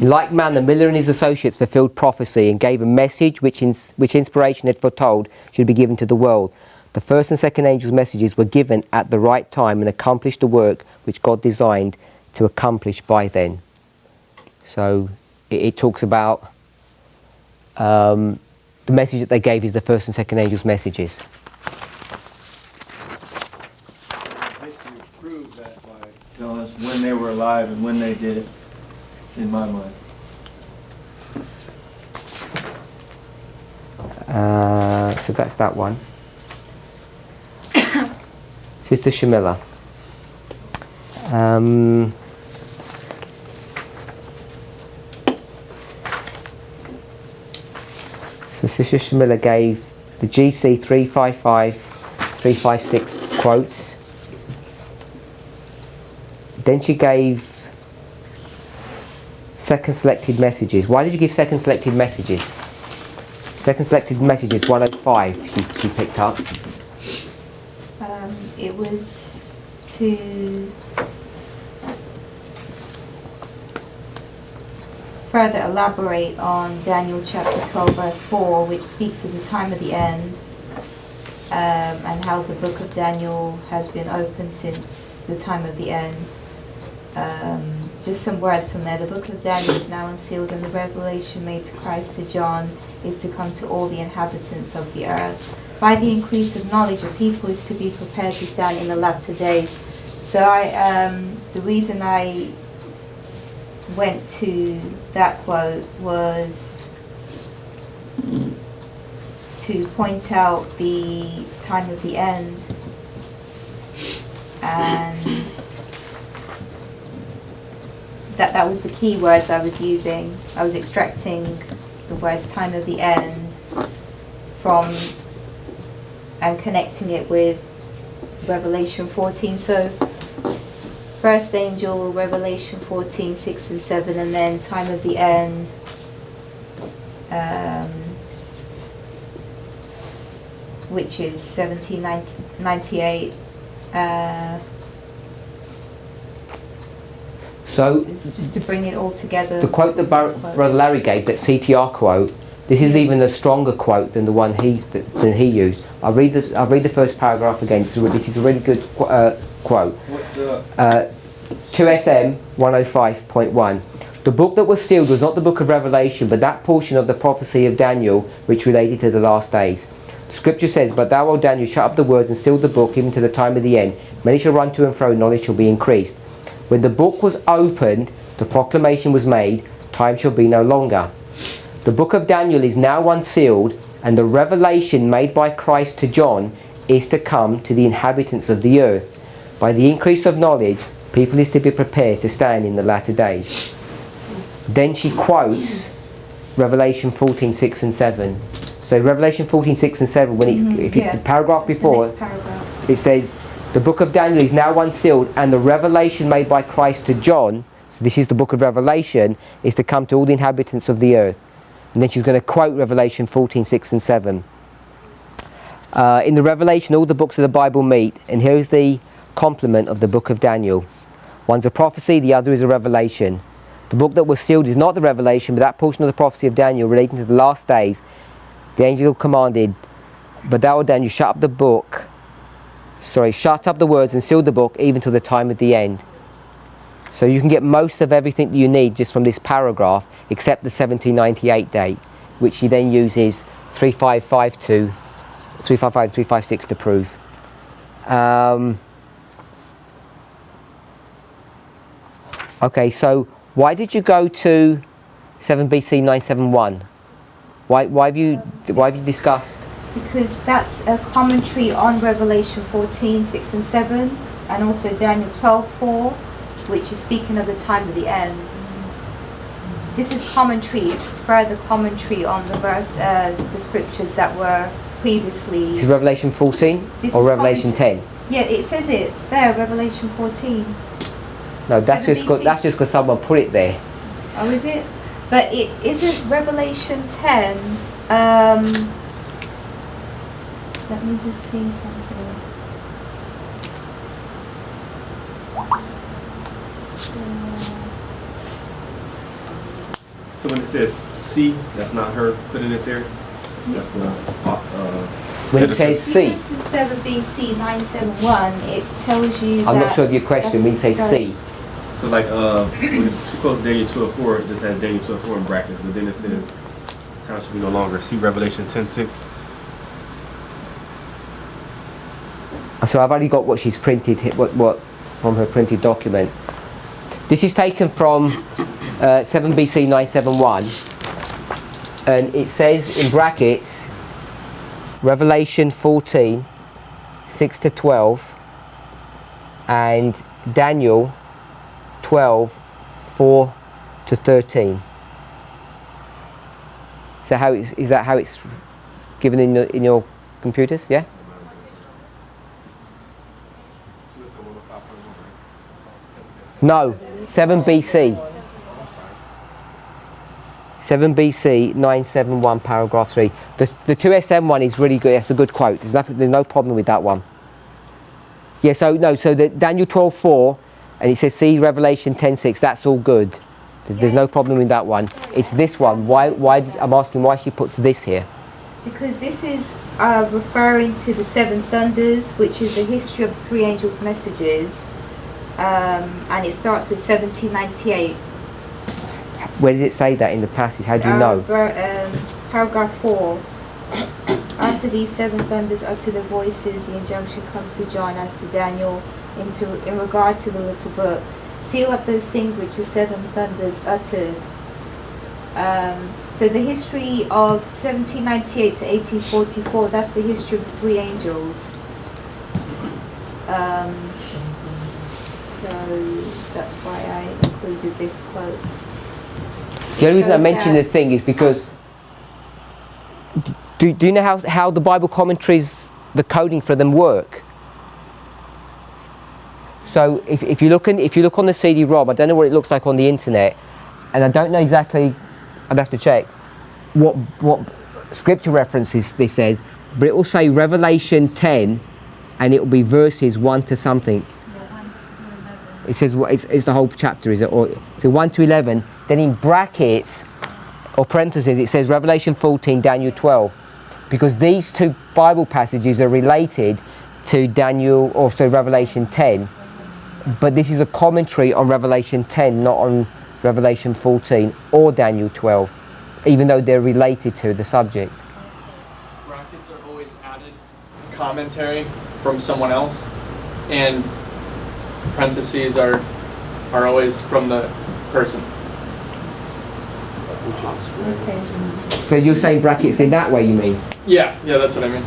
A: In like manner, Miller and his associates fulfilled prophecy and gave a message which inspiration had foretold should be given to the world. The first and second angels' messages were given at the right time and accomplished the work which God designed to accomplish by then. So it talks about the message that they gave is the first and second angels' messages.
E: History proves that by telling us when they were alive and when they did it, in my mind.
A: So that's that one. Sister Shamila. So Sister Shamila gave the GC 355, 356 quotes. Then she gave second selected messages. Why did you give second selected messages? Second selected messages 105 she picked up.
L: It was to further elaborate on Daniel chapter 12 verse 4, which speaks of the time of the end, and how the book of Daniel has been open since the time of the end. Just some words from there. The book of Daniel is now unsealed, and the revelation made to Christ to John is to come to all the inhabitants of the earth. By the increase of knowledge, a people is to be prepared to stand in the latter days. So the reason I went to that quote was to point out the time of the end, and that was the key words I was using. I was extracting the words time of the end from and connecting it with Revelation 14. So first angel, Revelation 14, 6 and 7, and then time of the end, which is 1798.
A: So
L: It's just to bring it all together.
A: the quote that Brother Larry gave, that CTR quote, this is even a stronger quote than the one he used. I'll read the first paragraph again. This is a really good quote. 2SM 105.1. The book that was sealed was not the book of Revelation, but that portion of the prophecy of Daniel which related to the last days. The scripture says, "But thou, O Daniel, shut up the words and seal the book even to the time of the end. Many shall run to and fro, knowledge shall be increased. When the book was opened, the proclamation was made, time shall be no longer. The book of Daniel is now unsealed, and the revelation made by Christ to John is to come to the inhabitants of the earth. By the increase of knowledge, people is to be prepared to stand in the latter days." Then she quotes Revelation 14, 6 and 7. So Revelation 14, 6 and 7, the paragraph before, it says, "The book of Daniel is now unsealed, and the revelation made by Christ to John," so this is the book of Revelation, "is to come to all the inhabitants of the earth." And then she's going to quote Revelation 14, 6 and 7. In the Revelation, all the books of the Bible meet, and here is the complement of the book of Daniel. One's a prophecy, the other is a revelation. The book that was sealed is not the revelation, but that portion of the prophecy of Daniel relating to the last days. The angel commanded, "But thou, O Daniel, shut up the words and seal the book even till the time of the end." So you can get most of everything that you need just from this paragraph, except the 1798 date, which he then uses 355 and 356 to prove. Okay, so why did you go to 7 BC 971? Why have you discussed?
L: because that's a commentary on Revelation 14, 6 and 7, and also Daniel 12, 4, which is speaking of the time of the end. This is commentary, it's further commentary on the verse, the scriptures that were previously.
A: Is Revelation 14
L: This
A: or
L: is
A: Revelation 10?
L: Yeah, it says it there, Revelation 14.
A: No, that's
L: 7
A: just
L: BC.
A: that's just because someone put it there.
L: Oh, is it? But it isn't Revelation 10. Let me just see something.
M: So when it says C, that's not her putting it there. That's the
A: When it says C,
L: 7 BC 971, it tells you
A: I'm
L: that
A: not sure of your question. When you say C,
M: so like when you close Daniel 12:4, it just has Daniel 12:4 in brackets, but then it says time should be no longer. See Revelation 10:6.
A: so I've only got what she's printed, what from her printed document. This is taken from 7 BC 971, and it says in brackets Revelation 14, 6 to 12, and Daniel 12, 4 to 13. So is that how it's given in your computers? Yeah. No, 7 BC. 7 BC 971 paragraph 3. The 2SM one is really good. That's a good quote. There's no problem with that one. Yeah. So the Daniel 12:4, and it says see Revelation 10:6. That's all good. There's no problem with that one. It's this one. Why? I'm asking why she puts this here.
L: Because this is referring to the 7 thunders, which is the history of the 3 angels' messages, and it starts with 1798.
A: Where did it say that in the passage? How do you know?
L: Paragraph 4. After these 7 thunders utter their voices, the injunction comes to John as to Daniel in regard to the little book. Seal up those things which the 7 thunders uttered. So the history of 1798 to 1844, that's the history of the 3 angels. So that's why I included this quote.
A: The only reason I mention the thing is because do you know how the Bible commentaries, the coding for them work? So if you look on the CD-ROM, I don't know what it looks like on the internet, and I don't know exactly. I'd have to check what scripture references this says, but it will say Revelation 10, and it will be verses 1 to something. It says it's the whole chapter, is it? Or so 1 to 11. Then in brackets or parentheses, it says Revelation 14, Daniel 12, because these 2 Bible passages are related to Daniel, or so Revelation 10. But this is a commentary on Revelation 10, not on Revelation 14 or Daniel 12, even though they're related to the subject.
N: Brackets are always added commentary from someone else, and parentheses are always from the person.
L: Okay.
A: So you're saying brackets in that way, you mean?
N: Yeah, that's what I mean.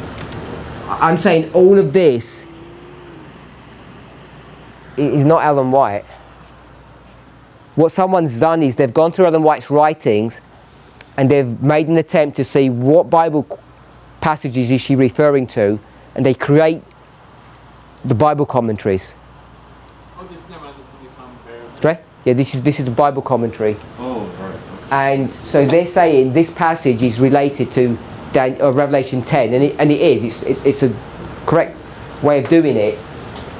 A: I'm saying all of this is not Ellen White. What someone's done is they've gone through Ellen White's writings and they've made an attempt to see what Bible passages is she referring to, and they create the Bible commentaries.
N: Oh, never mind, this is the commentary.
A: Right? Yeah, this is the Bible commentary.
M: Oh, right.
A: And so they're saying this passage is related to Revelation 10, and it is. It's a correct way of doing it.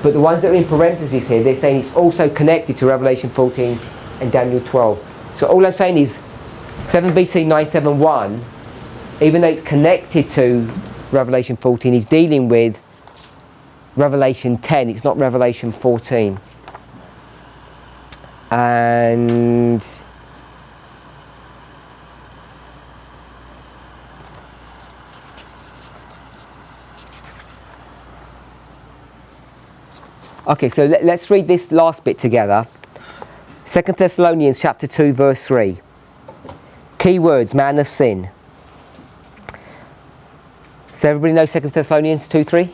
A: But the ones that are in parentheses here, they're saying it's also connected to Revelation 14 and Daniel 12. So all I'm saying is 7 BC 971, even though it's connected to Revelation 14, is dealing with Revelation 10. It's not Revelation 14. And okay, so let's read this last bit together. 2 Thessalonians chapter 2 verse 3. Key words, man of sin. So everybody knows 2 Thessalonians 2:3?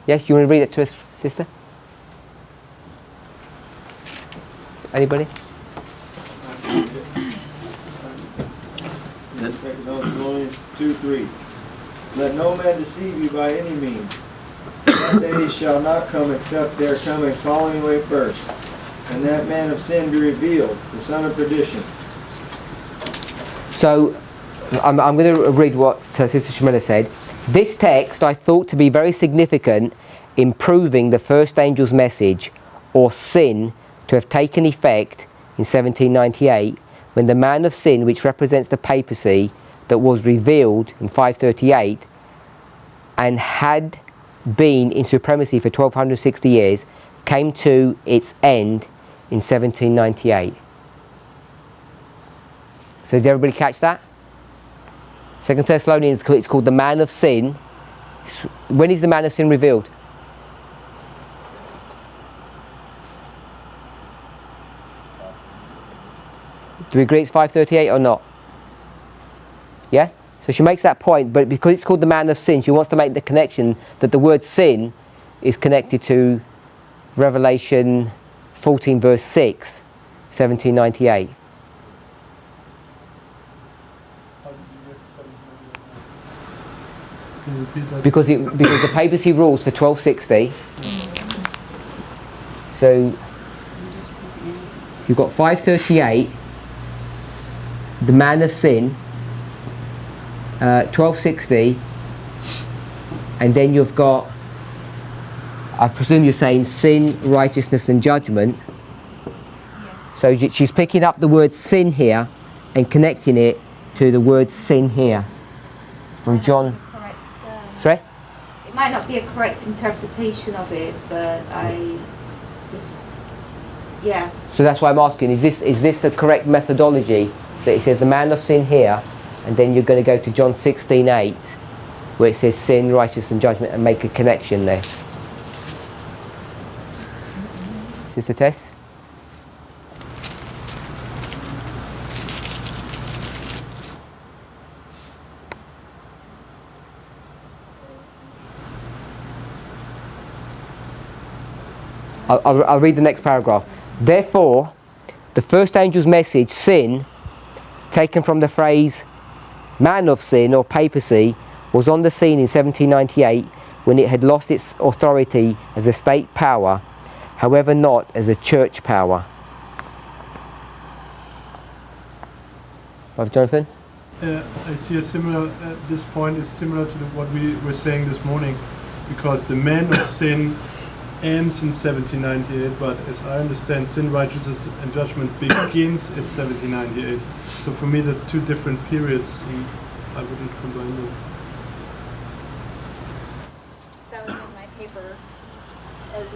A: Yes, you want to read it to us, sister? Anybody?
E: 2 Thessalonians 2:3. Let no man deceive you by any means. That day shall not come except their coming falling away first, and that man of sin be revealed, the son of perdition.
A: So I'm going to read what Sister Shamila said. This text I thought to be very significant in proving the first angel's message, or sin, to have taken effect in 1798, when the man of sin, which represents the papacy, that was revealed in 538 and had been in supremacy for 1260 years, came to its end in 1798. So did everybody catch that? 2 Thessalonians, it's called the man of sin. When is the man of sin revealed? Do we agree it's 538 or not? Yeah? So she makes that point, but because it's called the man of sin, she wants to make the connection that the word sin is connected to Revelation 14 verse 6, 1798.
D: Can you repeat that?
A: Because the papacy rules for 1260. So you've got 538, the man of sin, 1260, and then you've got, I presume you're saying sin, righteousness and judgment.
B: Yes.
A: So she's picking up the word sin here and connecting it to the word sin here from John.
L: Correct,
A: Sorry?
L: it might not be a correct interpretation of it, but I just, yeah.
A: So that's why I'm asking, is this the correct methodology, that it says the man of sin here, and then you're going to go to John 16:8, where it says sin, righteousness and judgment, and make a connection there? Sister Tess? I'll read the next paragraph. Therefore, the first angel's message, sin, taken from the phrase man of sin or papacy, was on the scene in 1798 when it had lost its authority as a state power, however not as a church power. Brother Jonathan?
D: I see a similar, this point is similar to what we were saying this morning, because the man of sin ends in 1798, but as I understand, sin, righteousness and judgment begins at 1798. So for me, they're two different periods, and I wouldn't combine them.
B: That was in my paper as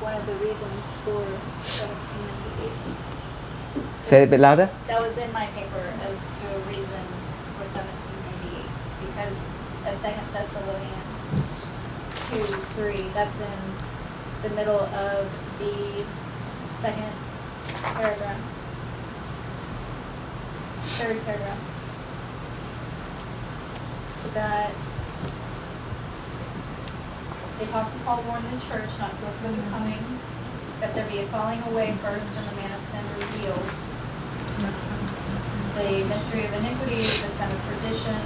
B: one of the reasons for 1798.
A: Say it a bit louder.
B: That was in my paper as to a reason for 1798, because of 2 Thessalonians 2:3, that's in the middle of the second paragraph. Third paragraph. That the Apostle Paul warned the church not to look for the coming, except there be a falling away first and the man of sin revealed. The mystery of iniquity, the son of perdition,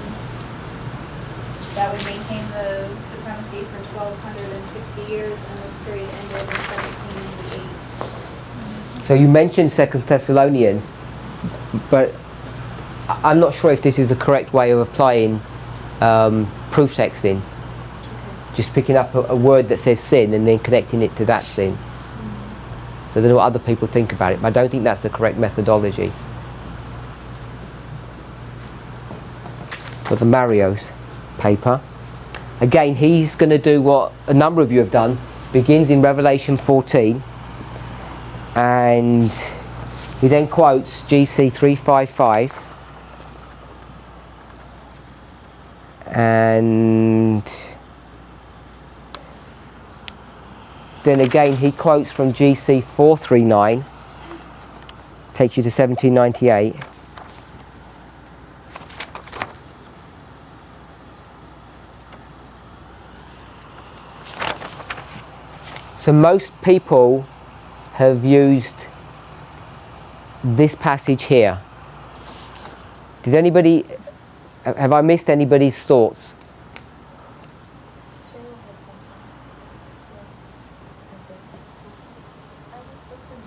B: that would maintain the supremacy for 1260 years, and this period ended in 1798.
A: So you mentioned 2 Thessalonians, but I'm not sure if this is the correct way of applying proof texting. Just picking up a word that says sin and then connecting it to that sin. So I don't know what other people think about it, but I don't think that's the correct methodology. For the Mario's paper, again, he's going to do what a number of you have done. Begins in Revelation 14, and he then quotes GC 355, and then again he quotes from GC 439, takes you to 1798. So most people have used this passage here. Did anybody, have I missed anybody's thoughts?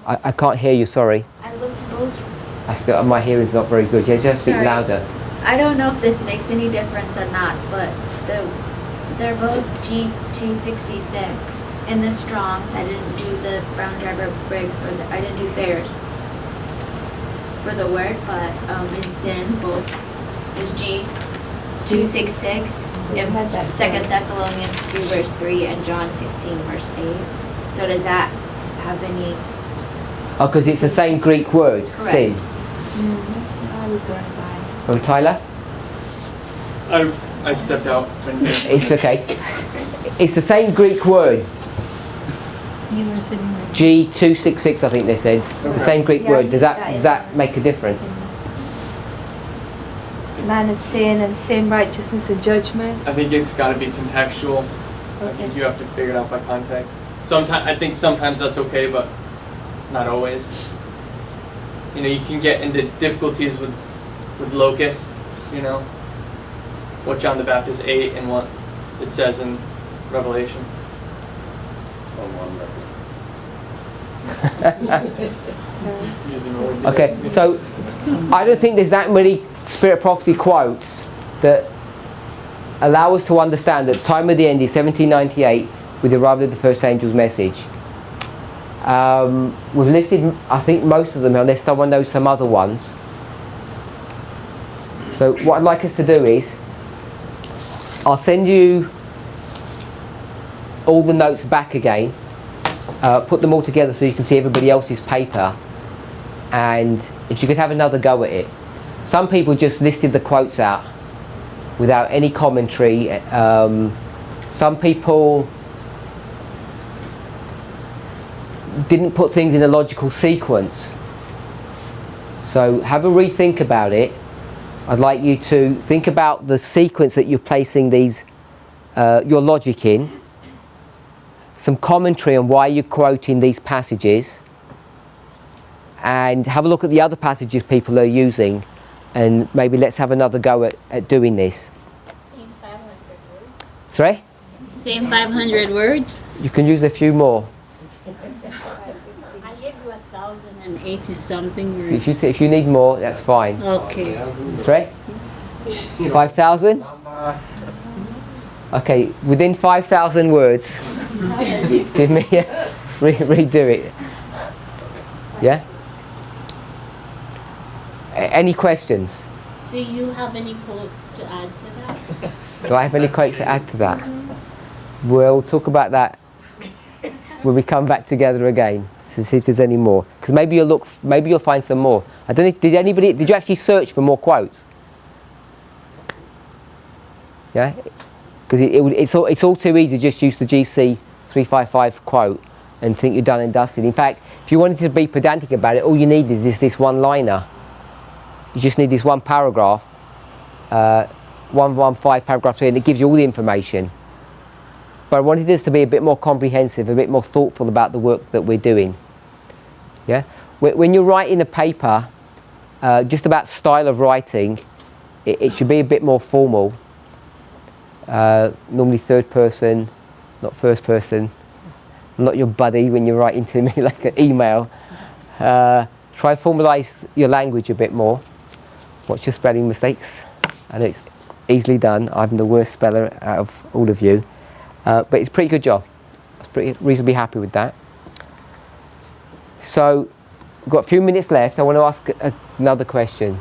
A: I can't hear you, sorry.
O: I looked both.
A: My hearing's not very good. Yeah, just speak
O: Sorry.
A: louder.
O: I don't know if this makes any difference or not, but they're both G266 in the Strongs. I didn't do the Brown Driver Briggs I didn't do Thayer's for the word, but in sin both is G266 in 2 Thessalonians 2 verse 3 and John 16 verse 8. So does that have any?
A: Oh, because it's the same Greek word,
O: Correct.
A: sin.
O: That's what I was going by.
A: Oh, Tyler?
N: I stepped out.
A: It's okay. It's the same Greek word.
I: You were sitting there.
A: G266, I think they said. The
N: Okay.
A: same Greek
B: Yeah,
A: word. Does
B: that
A: that
B: is-
A: does that make a difference?
B: Man of sin and sin, righteousness and judgment.
N: I think it's got to be contextual. I think you have to figure it out by context. I think sometimes that's okay, but not always. You know, you can get into difficulties with locusts, you know, what John the Baptist ate and what it says in Revelation.
A: Okay, so I don't think there's that many Spirit prophecy quotes that allow us to understand that the time of the end is 1798 with the arrival of the first angel's message. We've listed, I think, most of them, unless someone knows some other ones. So what I'd like us to do is, I'll send you all the notes back again, put them all together so you can see everybody else's paper, and if you could have another go at it. Some people just listed the quotes out without any commentary. Some people didn't put things in a logical sequence. So have a rethink about it. I'd like you to think about the sequence that you're placing these, your logic in. Some commentary on why you're quoting these passages. And have a look at the other passages people are using. And maybe let's have another go at doing this.
I: Same 500 words.
A: Sorry?
I: Same 500 words?
A: You can use a few more.
I: I gave you 1,080 something words.
A: If you need more, that's fine.
I: Okay.
A: Sorry? 5,000? Okay, within 5,000 words, give me redo it. Yeah? Any questions?
I: Do you have any quotes to add to that?
A: Do I have any quotes to add to that? We'll talk about that when we come back together again to see if there's any more. Because maybe you'll find some more. I don't know. Did you actually search for more quotes? Yeah, because it's all too easy to just use the GC 355 quote and think you're done and dusted. In fact, if you wanted to be pedantic about it, all you need is just this one liner. You just need this one paragraph, 115 paragraph 3, and it gives you all the information. But I wanted this to be a bit more comprehensive, a bit more thoughtful about the work that we're doing. Yeah, when you're writing a paper, just about style of writing, it should be a bit more formal. Normally third person, not first person. I'm not your buddy when you're writing to me like an email. Try formalise your language a bit more. Watch your spelling mistakes. I know it's easily done. I'm the worst speller out of all of you. But it's a pretty good job. I was reasonably happy with that. So, we've got a few minutes left. I want to ask another question.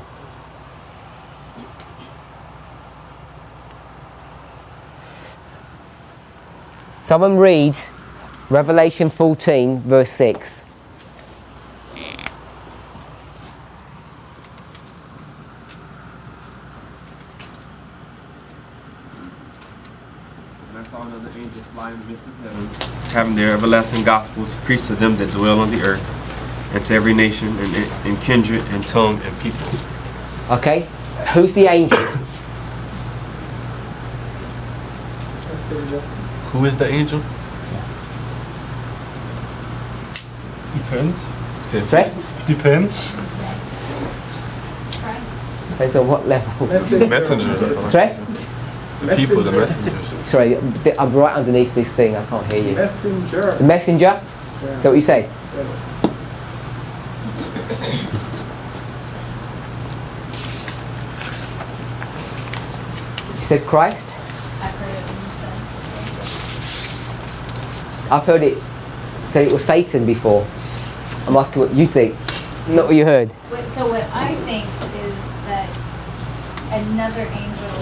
A: Someone read Revelation 14, verse 6.
M: And I saw another angel fly in the midst of heaven, having their everlasting gospel to preach to them that dwell on the earth, and to every nation and kindred and tongue and people.
A: Okay, who's the angel?
M: Who is the angel?
D: Depends.
A: Sorry?
D: Depends.
A: Depends on what level.
M: Messengers.
A: Sorry?
M: The people, the messengers.
A: Sorry, I'm right underneath this thing. I can't hear you.
P: Messenger.
A: The messenger?
P: Yeah.
A: Is that what you say?
P: Yes.
A: You said Christ?
B: I've heard it said.
A: I've heard it say it was Satan before. I'm asking what you think, not what you heard.
B: So what I think is that another angel,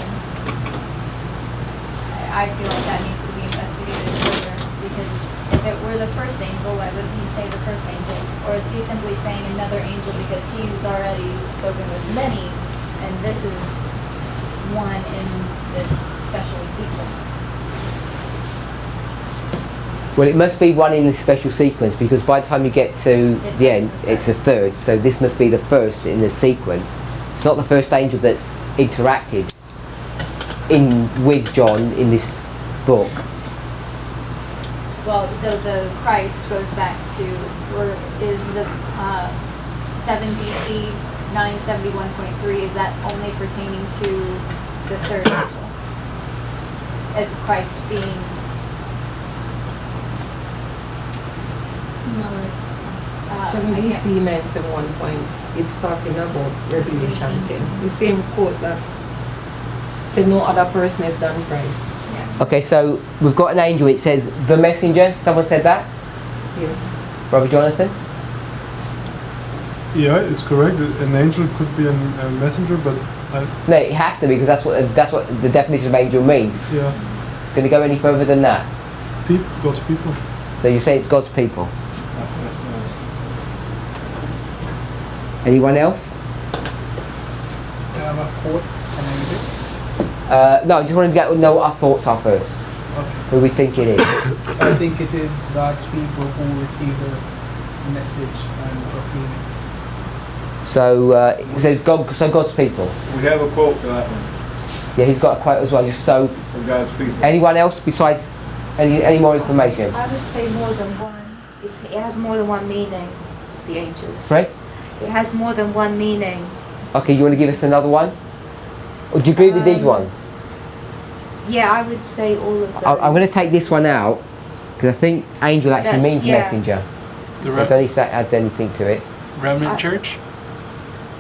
B: I feel like that needs to be investigated further, because if it were the first angel, why wouldn't he say the first angel? Or is he simply saying another angel because he's already spoken with many, and this is one in this special sequence?
A: Well, it must be one in this special sequence, because by the time you get to the end, it's the third. So this must be the first in the sequence. It's not the first angel that's interacted with John in this book.
B: Well, so the Christ goes back to, or is the 7 BC 971.3, is that only pertaining to the third angel? As Christ being...
H: No, 7 BC meant at one point, it's talking about Revelation 10. The same quote that said no other person is than Christ.
A: Okay, so we've got an angel. It says the messenger. Someone said that?
H: Yes.
A: Brother Jonathan?
D: Yeah, it's correct. An angel could be a messenger, but
A: No, it has to be, because that's what the definition of angel means.
D: yeah,
A: Going to go any further than that?
D: God's people.
A: So you say it's God's people. Anyone else?
P: I have a quote. Can I read it?
A: No, I just wanted to know what our thoughts are first.
P: Okay.
A: Who we think it is.
P: So I think it is God's people who receive the message and proclaim it.
A: So it says God. So God's people.
E: We have a quote for that one.
A: Yeah, he's got a quote as well. Just so.
E: For God's people.
A: Anyone else besides any more information?
L: I would say more than one. It has more than one meaning, the angel.
A: Right?
L: It has more than one meaning.
A: Okay, you want to give us another one? Or do you agree with these ones?
L: Yeah, I would say all of those.
A: I'm going to take this one out, because I think angel actually means messenger.
F: The
A: So I don't know if that adds anything to it.
F: Remnant Church?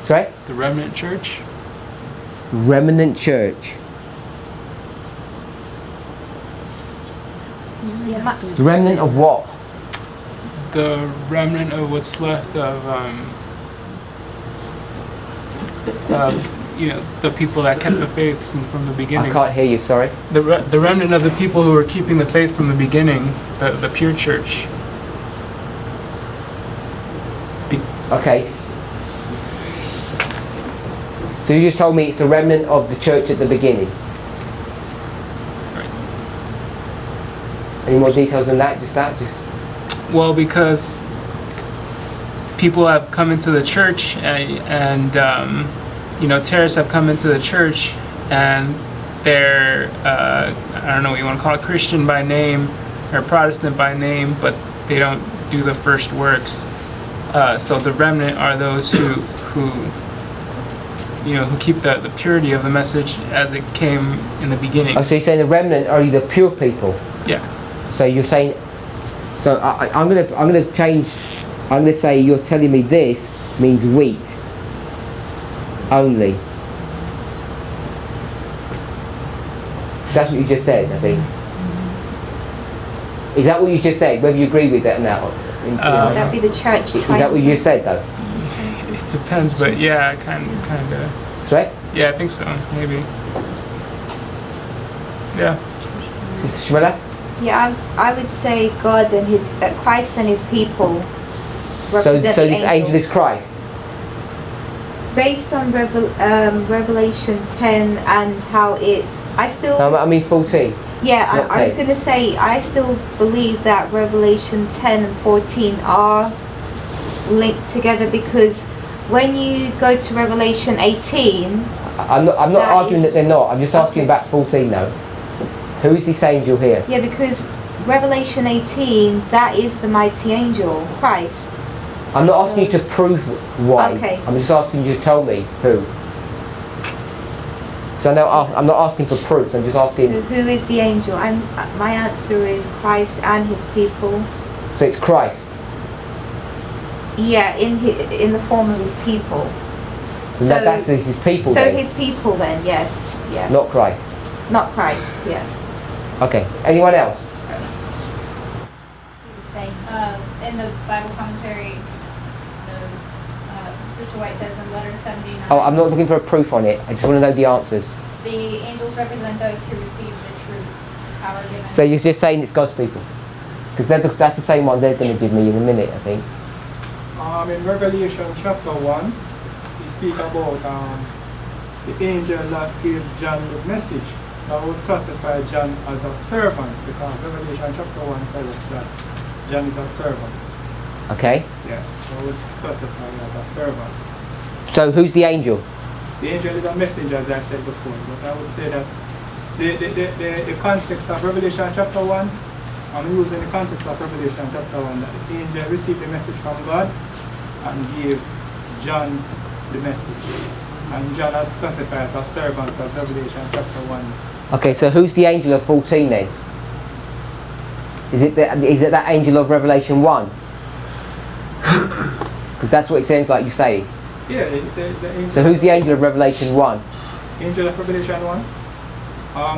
A: Sorry?
F: The Remnant Church?
A: Remnant Church. The remnant of what?
F: The remnant of what's left of, the people that kept the faith from the beginning.
A: I can't hear you, sorry.
F: The remnant of the people who were keeping the faith from the beginning, the pure church.
A: Okay. So you just told me it's the remnant of the church at the beginning.
F: Right.
A: Any more details on that? Just that? Just.
F: Well, because people have come into the church and terrorists have come into the church, and they're, I don't know what you want to call it, Christian by name or Protestant by name, but they don't do the first works. So the remnant are those who keep the purity of the message as it came in the beginning.
A: Oh, so you're saying the remnant are the pure people?
F: Yeah.
A: So you're saying, so I'm gonna change. I'm gonna say you're telling me this means wheat only. That's what you just said, I think. Is that what you just said? Whether you agree with that now?
L: That'd be the church.
A: Is that what you just said, though?
F: It depends, but yeah, kind of.
A: Right?
F: Yeah, I think so. Maybe. Yeah.
A: Sister Shmela?
L: Yeah, I would say God and his Christ and his people
A: So
L: represent
A: this
L: the
A: angel is Christ.
L: Based on Revelation 10 and how it, I still.
A: No, I mean 14.
L: Yeah, I was going to say, I still believe that Revelation 10 and 14 are linked together, because when you go to Revelation 18...
A: I'm not arguing that they're not. I'm just asking about 14 though. Who is this angel here?
L: Yeah, because Revelation 18, that is the mighty angel, Christ.
A: I'm not asking you to prove why.
L: Okay.
A: I'm just asking you to tell me who. So no, I'm not asking for proofs. I'm just asking.
L: So who is the angel? My answer is Christ and his people.
A: So it's Christ.
L: Yeah, in the form of his people.
A: So that's his people.
L: So
A: then.
L: his people then, yes, yeah.
A: Not Christ.
L: Not Christ, yeah.
A: Okay. Anyone else?
B: The same. In the Bible commentary, Sister White says in letter 79.
A: Oh, I'm not looking for a proof on it. I just want to know the answers.
B: The angels represent those who receive the truth, power given.
A: So you're just saying it's God's people? Because that's the same one they're going to give me in a minute, I think.
P: In Revelation chapter 1, we speak about the angel that gave John the message. So I would classify John as a servant because Revelation chapter 1 tells us that John is a servant.
A: Okay.
P: Yeah, so I would classify him as a servant.
A: So who's the angel?
P: The angel is a messenger, as I said before, but I would say that the context of Revelation chapter 1, I'm using the context of Revelation chapter 1, that the angel received the message from God and gave John the message. And John is classified as a servant as Revelation chapter 1.
A: Okay, so who's the angel of 14 then? Is it that angel of Revelation 1? Because that's what it sounds like you say.
P: Yeah, it's an angel.
A: So who's the angel of Revelation 1?
P: Angel of Revelation 1?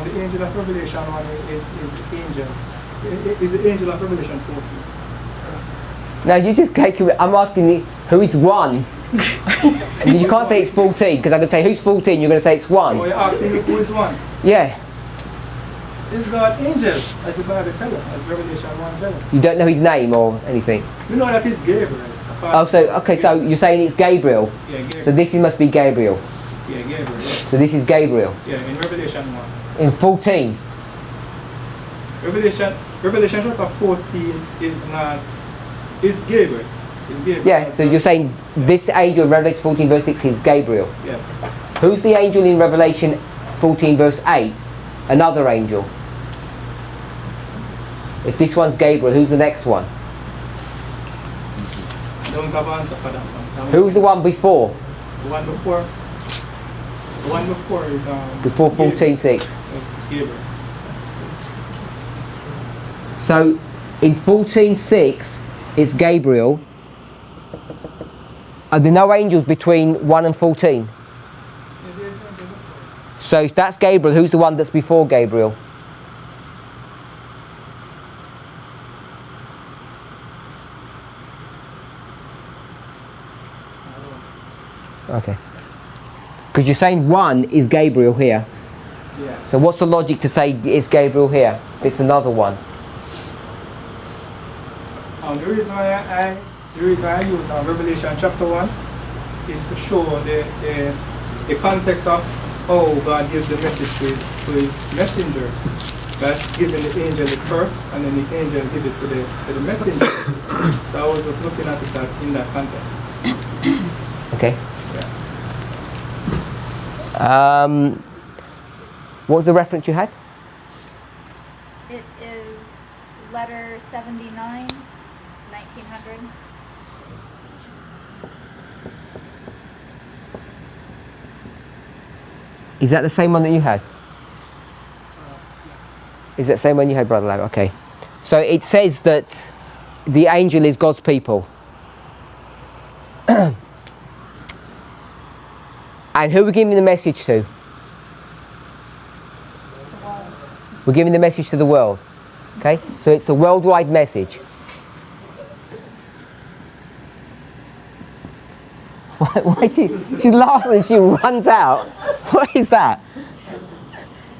P: The angel of Revelation 1 is the angel. Is the angel of Revelation 14.
A: No, you just take it. I'm asking you, who is 1? You can't say it's 14, because I can say who's 14, you're going to say it's 1.
P: Oh, you're asking me who is 1?
A: Yeah.
P: It's God angel, as the Bible tells us, as Revelation 1 tells us.
A: You don't know his name or anything?
P: You know that it's Gabriel.
A: Oh, so, okay, so you're saying it's Gabriel?
P: Yeah, Gabriel.
A: So this must be Gabriel?
P: Yeah, Gabriel.
A: So this is Gabriel?
P: Yeah, in Revelation 1.
A: In 14?
P: Revelation chapter 14 is Gabriel. It's Gabriel.
A: Yeah, so you're saying this angel in Revelation 14 verse 6 is Gabriel?
P: Yes.
A: Who's the angel in Revelation 14 verse 8? Another angel. If this one's Gabriel, who's the next one?
P: I don't have an answer for that one. So
A: Who's the one before?
P: The one before? The one before is
A: Before 14:6.
P: Gabriel.
A: So in 14:6 it's Gabriel. Are there no angels between 1 and 14? So if that's Gabriel, who's the one that's before Gabriel? Okay. Because you're saying 1 is Gabriel here.
P: Yeah.
A: So what's the logic to say it's Gabriel here if it's another one?
P: The reason why I use Revelation chapter 1 is to show the context of how God gives the message to his messenger. That's giving the angel it first, and then the angel give it to the messenger. So I was just looking at it as in that context.
A: Okay. What was the reference you had?
B: It is letter 79, 1900.
A: Is that the same one that you had? Is that the same one you had, Brother Lab? Okay. So it says that the angel is God's people. And who are we giving the message to? We're giving the message to the world. Okay? So it's the worldwide message. Why she laughs and she runs out? What is that?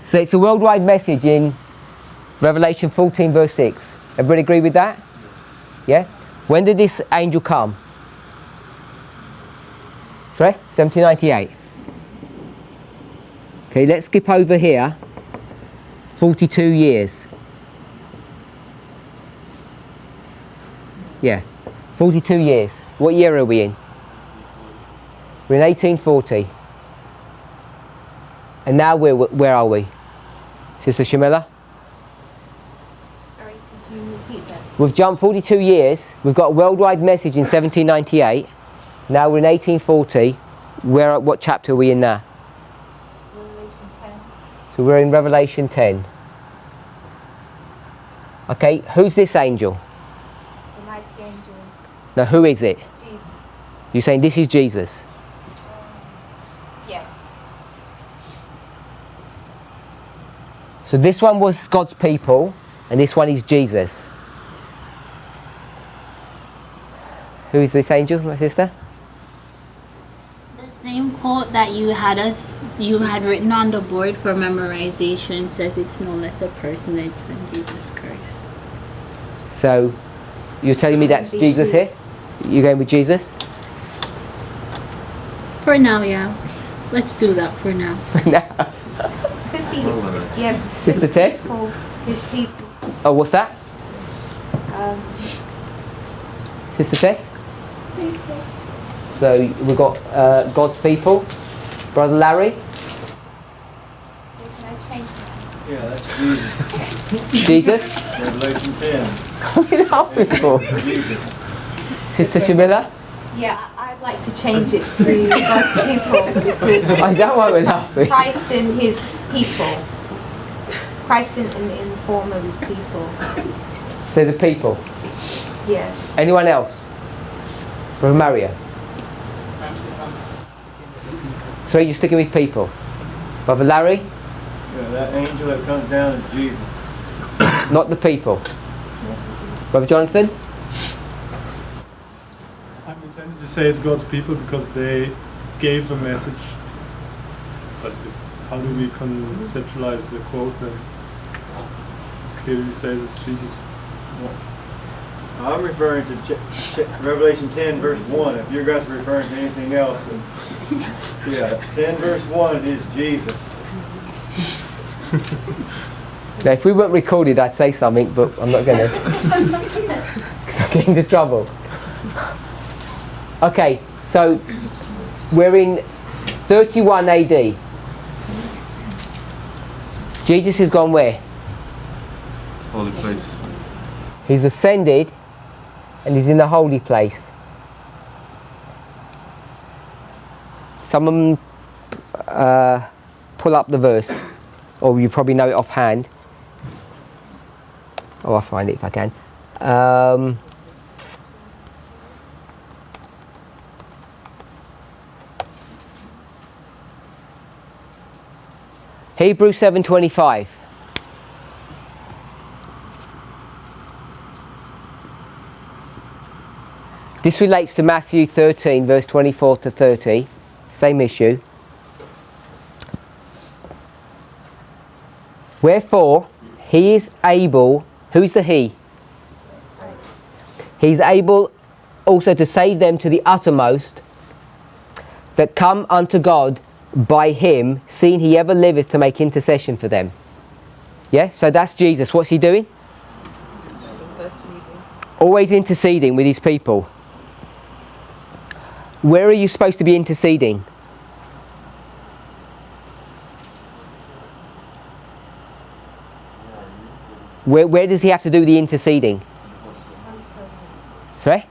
A: So it's a worldwide message in Revelation 14 verse 6. Everybody agree with that? Yeah? When did this angel come? Sorry? 1798. Okay, let's skip over here. 42 years. Yeah, 42 years. What year are we in? We're in 1840. And now where are we? Sister Shamila?
L: Sorry, could you repeat that?
A: We've jumped 42 years. We've got a worldwide message in 1798. Now we're in 1840. What chapter are we in now?
B: Revelation 10.
A: So we're in Revelation 10. Okay, who's this angel?
B: The mighty angel.
A: Now who is it?
B: Jesus.
A: You're saying this is Jesus?
B: Yes.
A: So this one was God's people, and this one is Jesus. Who is this angel, my sister?
I: The same quote that you had written on the board for memorization says it's no less a personage than Jesus Christ.
A: So you're telling me that's Jesus here? You're going with Jesus?
I: For now, yeah. Let's do that for now.
L: Could be, yeah.
A: Sister Tess?
L: His people.
A: Oh, what's that? Sister Tess? So we've got God's people. Brother Larry?
B: Can I change mine?
E: Yeah, that's Jesus.
A: Jesus?
E: Revelation 10.
A: Coming up before.
E: Jesus.
A: Sister Shamila?
B: Yeah, I'd like to change it to God's people because
A: I don't want to laugh.
B: Christ and his people. Christ in the form of his people.
A: So the people.
B: Yes.
A: Anyone else? Brother Mario? So you're sticking with people. Brother Larry?
E: Yeah, that angel that comes down is Jesus.
A: Not the people. Brother Jonathan?
D: I'm intending to say it's God's people because they gave a message. But how do we conceptualize the quote that clearly says it's Jesus?
E: I'm referring to Revelation 10 verse 1. If you guys are referring to anything else, then yeah, 10 verse 1 is Jesus.
A: Now, if we weren't recorded, I'd say something, but I'm not going to. Because I'll get into trouble. Okay, so we're in 31 AD. Jesus has gone where?
M: Holy place.
A: He's ascended and he's in the holy place. Someone pull up the verse, or you probably know it offhand. Oh, I'll find it if I can. Hebrews 7:25. This relates to Matthew 13, verse 24 to 30. Same issue. Wherefore, he is able, who's the he? He's able also to save them to the uttermost that come unto God by him, seeing he ever liveth to make intercession for them. Yeah, so that's Jesus. What's he doing? Always interceding with his people. Where are you supposed to be interceding? Where does he have to do the interceding? Sorry?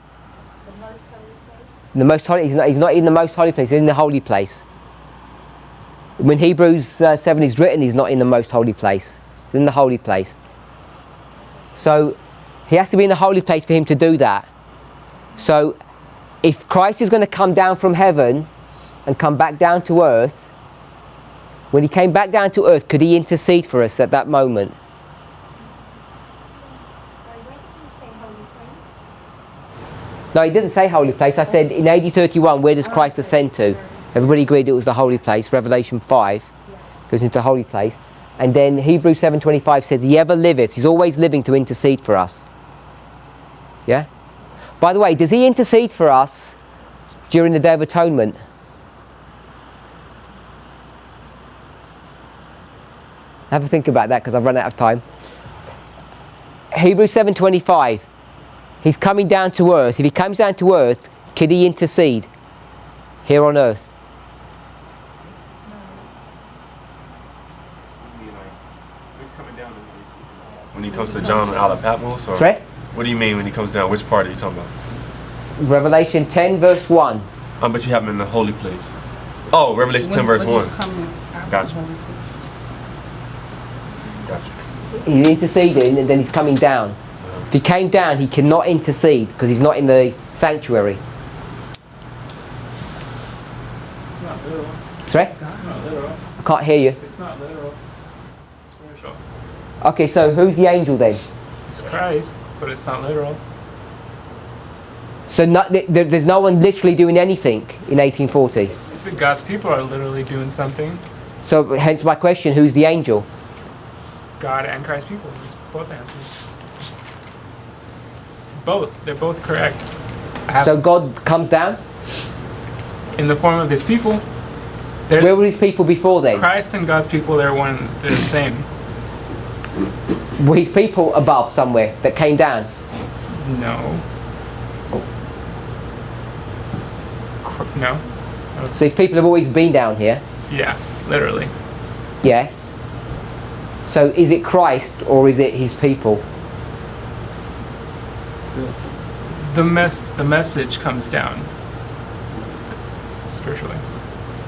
B: The most holy place.
A: The most holy. He's not in the most holy place. He's in the holy place. When Hebrews 7 is written, he's not in the most holy place. He's in the holy place. So he has to be in the holy place for him to do that. So if Christ is going to come down from heaven and come back down to earth, when he came back down to earth, could he intercede for us at that moment?
B: Sorry, where did he say holy place?
A: No, he didn't say holy place. I said in AD 31, where does Christ ascend to? Everybody agreed it was the holy place. Revelation 5 goes into the holy place. And then Hebrews 7:25 says, he ever liveth. He's always living to intercede for us. Yeah? By the way, does he intercede for us during the Day of Atonement? Have a think about that because I've run out of time. Hebrews 7:25. He's coming down to earth. If he comes down to earth, could he intercede here on earth?
M: When he comes to John and out of Patmos, or
A: Sorry?
M: What do you mean when he comes down? Which part are you talking about?
A: Revelation 10 verse 1.
M: But you have him in the holy place. Oh, Revelation 10 verse 1. Gotcha.
A: He's interceding and then he's coming down. If he came down, he cannot intercede because he's not in the sanctuary.
P: It's not literal.
A: Sorry?
P: It's not literal.
A: I can't hear you.
P: It's not literal. It's spiritual.
A: Okay, so who's the angel then?
F: It's Christ, but it's not literal.
A: So there's no one literally doing anything in 1840.
F: God's people are literally doing something.
A: So hence my question, who's the angel?
F: God and Christ's people. It's both answers. Both. They're both correct.
A: So God comes down?
F: In the form of his people.
A: Where were his people before then?
F: Christ and God's people, they're the same.
A: Were his people above somewhere that came down?
F: No. No.
A: So his people have always been down here?
F: Yeah, literally.
A: Yeah. So is it Christ or is it his people?
F: The message comes down spiritually.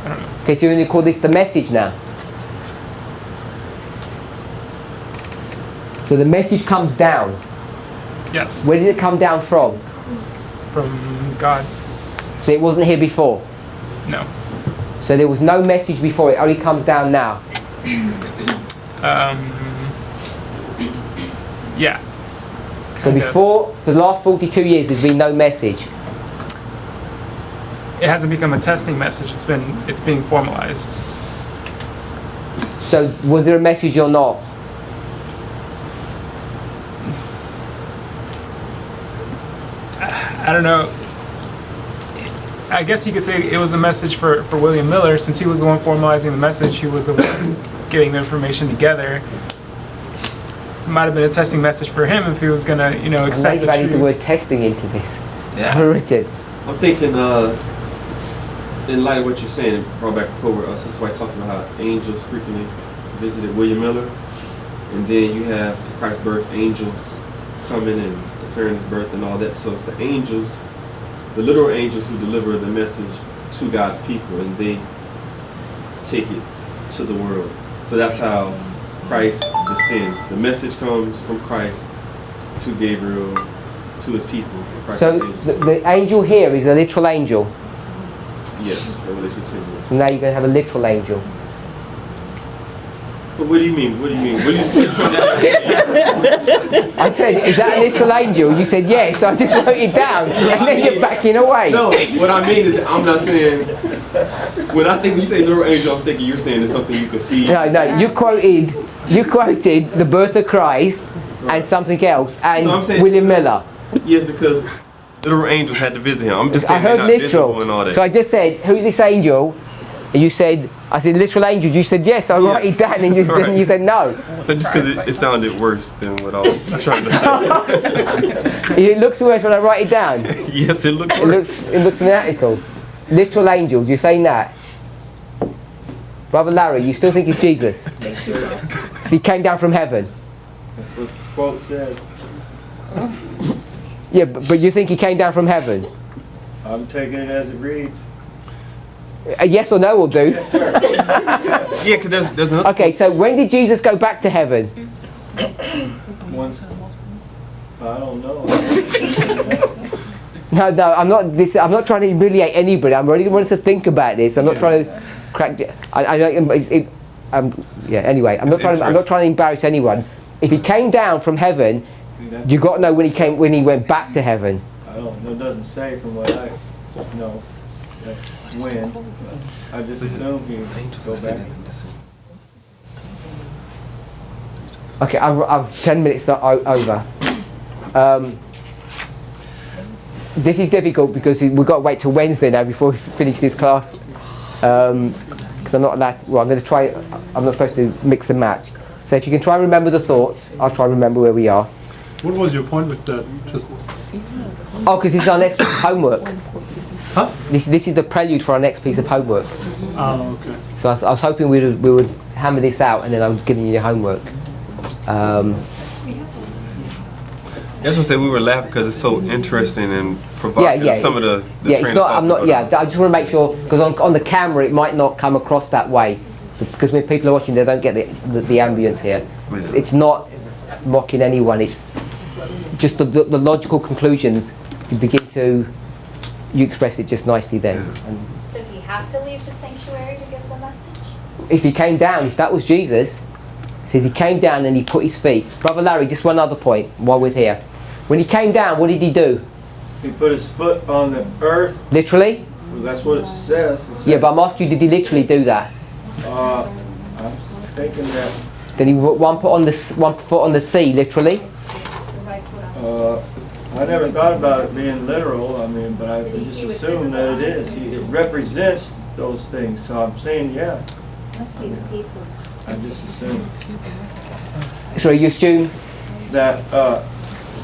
F: I don't know.
A: Okay, so you're going to call this the message now? So the message comes down?
F: Yes.
A: Where did it come down from?
F: From God.
A: So it wasn't here before?
F: No.
A: So there was no message before, it only comes down now?
F: Yeah.
A: So before, for the last 42 years, there's been no message?
F: It hasn't become a testing message. It's being formalized.
A: So was there a message or not?
F: I don't know. I guess you could say it was a message for William Miller, since he was the one formalizing the message. He was the one getting the information together. It might have been a testing message for him if he was gonna, accept the truth.
A: The word testing into this.
F: Yeah.
A: Richard.
M: I'm thinking, in light of what you're saying, it brought back a quote where Sister White talked about how angels frequently visited William Miller, and then you have Christ's birth, angels coming and declaring his birth and all that. So it's the angels, the literal angels who deliver the message to God's people, and they take it to the world. So that's how Christ descends. The message comes from Christ to Gabriel, to his people.
A: So the angel here is a literal angel?
M: Yes, Revelation 10. Yes.
A: So now you're going to have a literal angel.
M: But what do you mean? What do you mean? What do you
A: I said, is that a literal angel? You said yes, so I just wrote it down, and then you're backing away.
M: No, what I mean is, I'm not saying, when I think when you say literal angel, I'm thinking you're saying it's something you can see.
A: No, you quoted the birth of Christ and something else, and
M: so
A: William Miller.
M: Yes, because literal angels had to visit him. I'm just saying
A: I heard
M: they're not visible and all
A: literal,
M: that.
A: so I just said, who's this angel? And you said, I said literal angels. You said yes. I wrote it down, and you said no.
M: But just because it sounded worse than what I was trying to say.
A: It looks worse when I write it down.
M: Yes, it looks worse.
A: It looks fanatical. Literal angels. You're saying that, Brother Larry? You still think it's Jesus? So he came down from heaven.
E: That's what the quote says.
A: Yeah, but you think he came down from heaven?
E: I'm taking it as it reads.
A: A yes or no will do.
E: Yes, sir.
M: Yeah, because there's another.
A: Okay, so when did Jesus go back to heaven?
E: Once. I don't know.
A: No, I'm not trying to humiliate anybody. I'm really wanting to think about this. I'm not trying to crack. I don't. Yeah. Anyway, I'm not trying to embarrass anyone. If he came down from heaven, you got to know when he went back to heaven.
E: I don't know. It doesn't say from what I know. When. I just assume he go back.
A: Okay, I've 10 minutes over. This is difficult because we've got to wait till Wednesday now before we finish this class. Because I'm not allowed. Well, I'm going to try. I'm not supposed to mix and match. So if you can try and remember the thoughts, I'll try and remember where we are.
D: What was your point with that? Just.
A: Oh, because it's our next homework.
D: Huh?
A: This is the prelude for our next piece of homework.
D: Oh, okay.
A: So I was hoping we would hammer this out, and then I'm giving you your homework.
M: That's what I said. We were laughing because it's so interesting and provocative. Some of the
A: yeah,
M: train
A: it's
M: of
A: not.
M: thought
A: I'm not.
M: about
A: Yeah,
M: it.
A: I just want to make sure because on the camera it might not come across that way because when people are watching they don't get the ambience here. It's not mocking anyone. It's just the logical conclusions. You express it just nicely then. And
B: Does he have to leave the sanctuary to give the message?
A: if he came down, if that was Jesus, it says he came down and he put his feet. Brother Larry, just one other point while we're here. When he came down, what did he do?
E: He put his foot on the earth.
A: Literally?
E: Well, that's what it says. It says
A: Yeah, but I'm asking you, did he literally do that?
E: I'm thinking that.
A: Did he put one foot on the sea, literally?
E: I never thought about it being literal. I mean, but I just assume that it is. It represents those things. So I'm saying, yeah.
L: Must be his people.
E: I just assume
A: So you assume
E: that.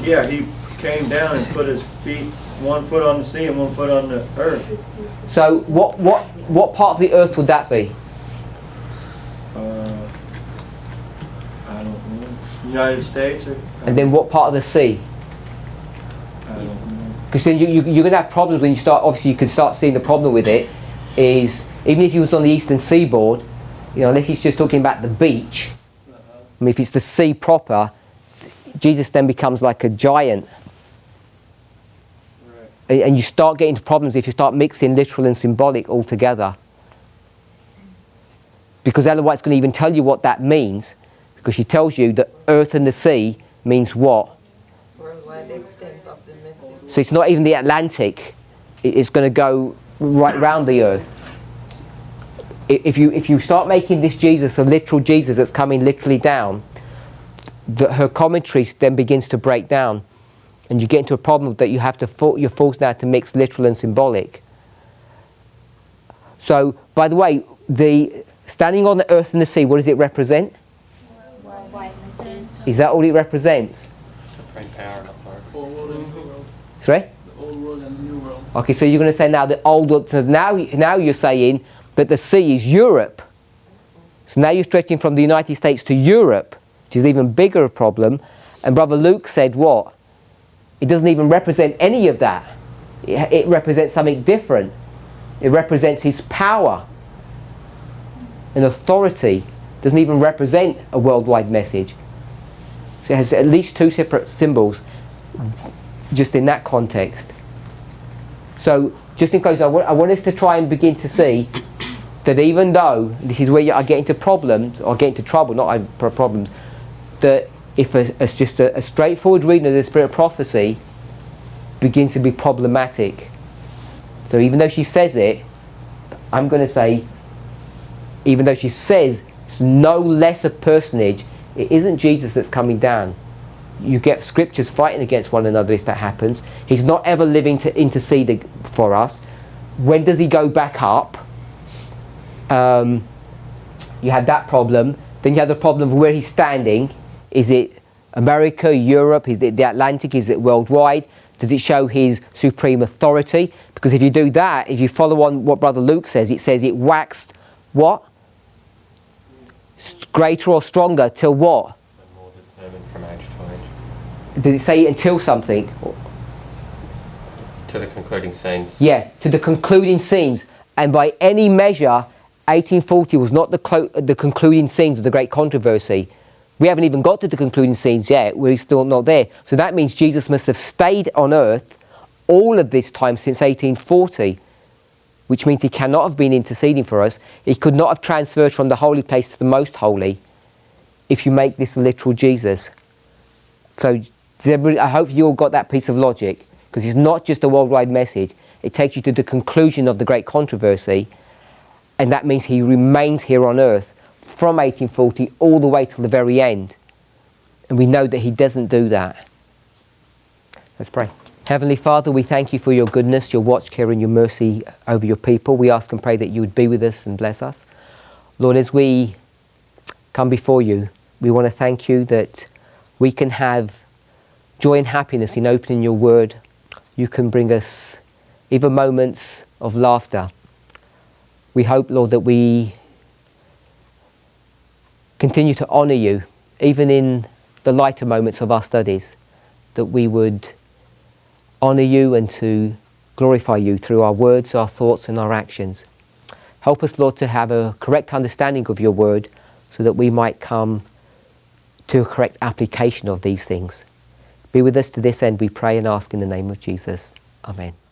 E: Yeah, he came down and put his feet, one foot on the sea and one foot on the earth.
A: So what part of the earth would that be?
E: I don't know. United States.
A: And then what part of the sea?
E: I don't know.
A: Because then you're going to have problems when you start. Obviously, you can start seeing the problem with it. Is even if he was on the eastern seaboard, unless he's just talking about the beach. I mean, if it's the sea proper, Jesus then becomes like a giant. Right. And you start getting into problems if you start mixing literal and symbolic all together. Because Ellen White's going to even tell you what that means, because she tells you that earth and the sea means what?
H: Worldwide extent of the message.
A: So it's not even the Atlantic, it's going to go right round the earth. If you start making this Jesus a literal Jesus that's coming literally down, her commentary then begins to break down, and you get into a problem that you're forced now to mix literal and symbolic. So, by the way, the standing on the earth and the sea, what does it represent? Is that all it represents?
C: Supreme power, not power.
J: Old world and new world.
A: Sorry?
J: The old world and the new world.
A: Okay, so you're going to say now the old world. So now you're saying that the sea is Europe. So now you're stretching from the United States to Europe, which is an even bigger problem. And Brother Luke said what? It doesn't even represent any of that. It represents something different. It represents his power and authority. It doesn't even represent a worldwide message. So it has at least two separate symbols just in that context. So just in closing, I want us to try and begin to see that even though, this is where I get into problems, or get into trouble, not problems, that if it's just a straightforward reading of the Spirit of Prophecy begins to be problematic. So even though she says it, I'm going to say, even though she says it's no less a personage, it isn't Jesus that's coming down. You get scriptures fighting against one another if that happens. He's not ever living to intercede for us. When does he go back up? You have that problem. Then you have the problem of where he's standing. Is it America, Europe? Is it the Atlantic? Is it worldwide? Does it show his supreme authority? Because if you do that, if you follow on what Brother Luke says, it says it waxed what? Greater or stronger till what?
C: And more determined from age to age.
A: Does it say until something?
C: To the concluding scenes.
A: Yeah, to the concluding scenes. And by any measure, 1840 was not the concluding scenes of the great controversy. We haven't even got to the concluding scenes yet. We're still not there. So that means Jesus must have stayed on earth all of this time since 1840, which means he cannot have been interceding for us. He could not have transferred from the holy place to the most holy if you make this literal Jesus. So I hope you all got that piece of logic, because it's not just a worldwide message. It takes you to the conclusion of the great controversy, and that means he remains here on earth from 1840 all the way till the very end. And we know that he doesn't do that. Let's pray. Heavenly Father, we thank you for your goodness, your watch care and your mercy over your people. We ask and pray that you would be with us and bless us. Lord, as we come before you, we want to thank you that we can have joy and happiness in opening your word. You can bring us even moments of laughter. We hope, Lord, that we continue to honour you, even in the lighter moments of our studies. that we would honour you and to glorify you through our words, our thoughts and our actions. Help us, Lord, to have a correct understanding of your word so that we might come to a correct application of these things. Be with us to this end, we pray and ask in the name of Jesus. Amen.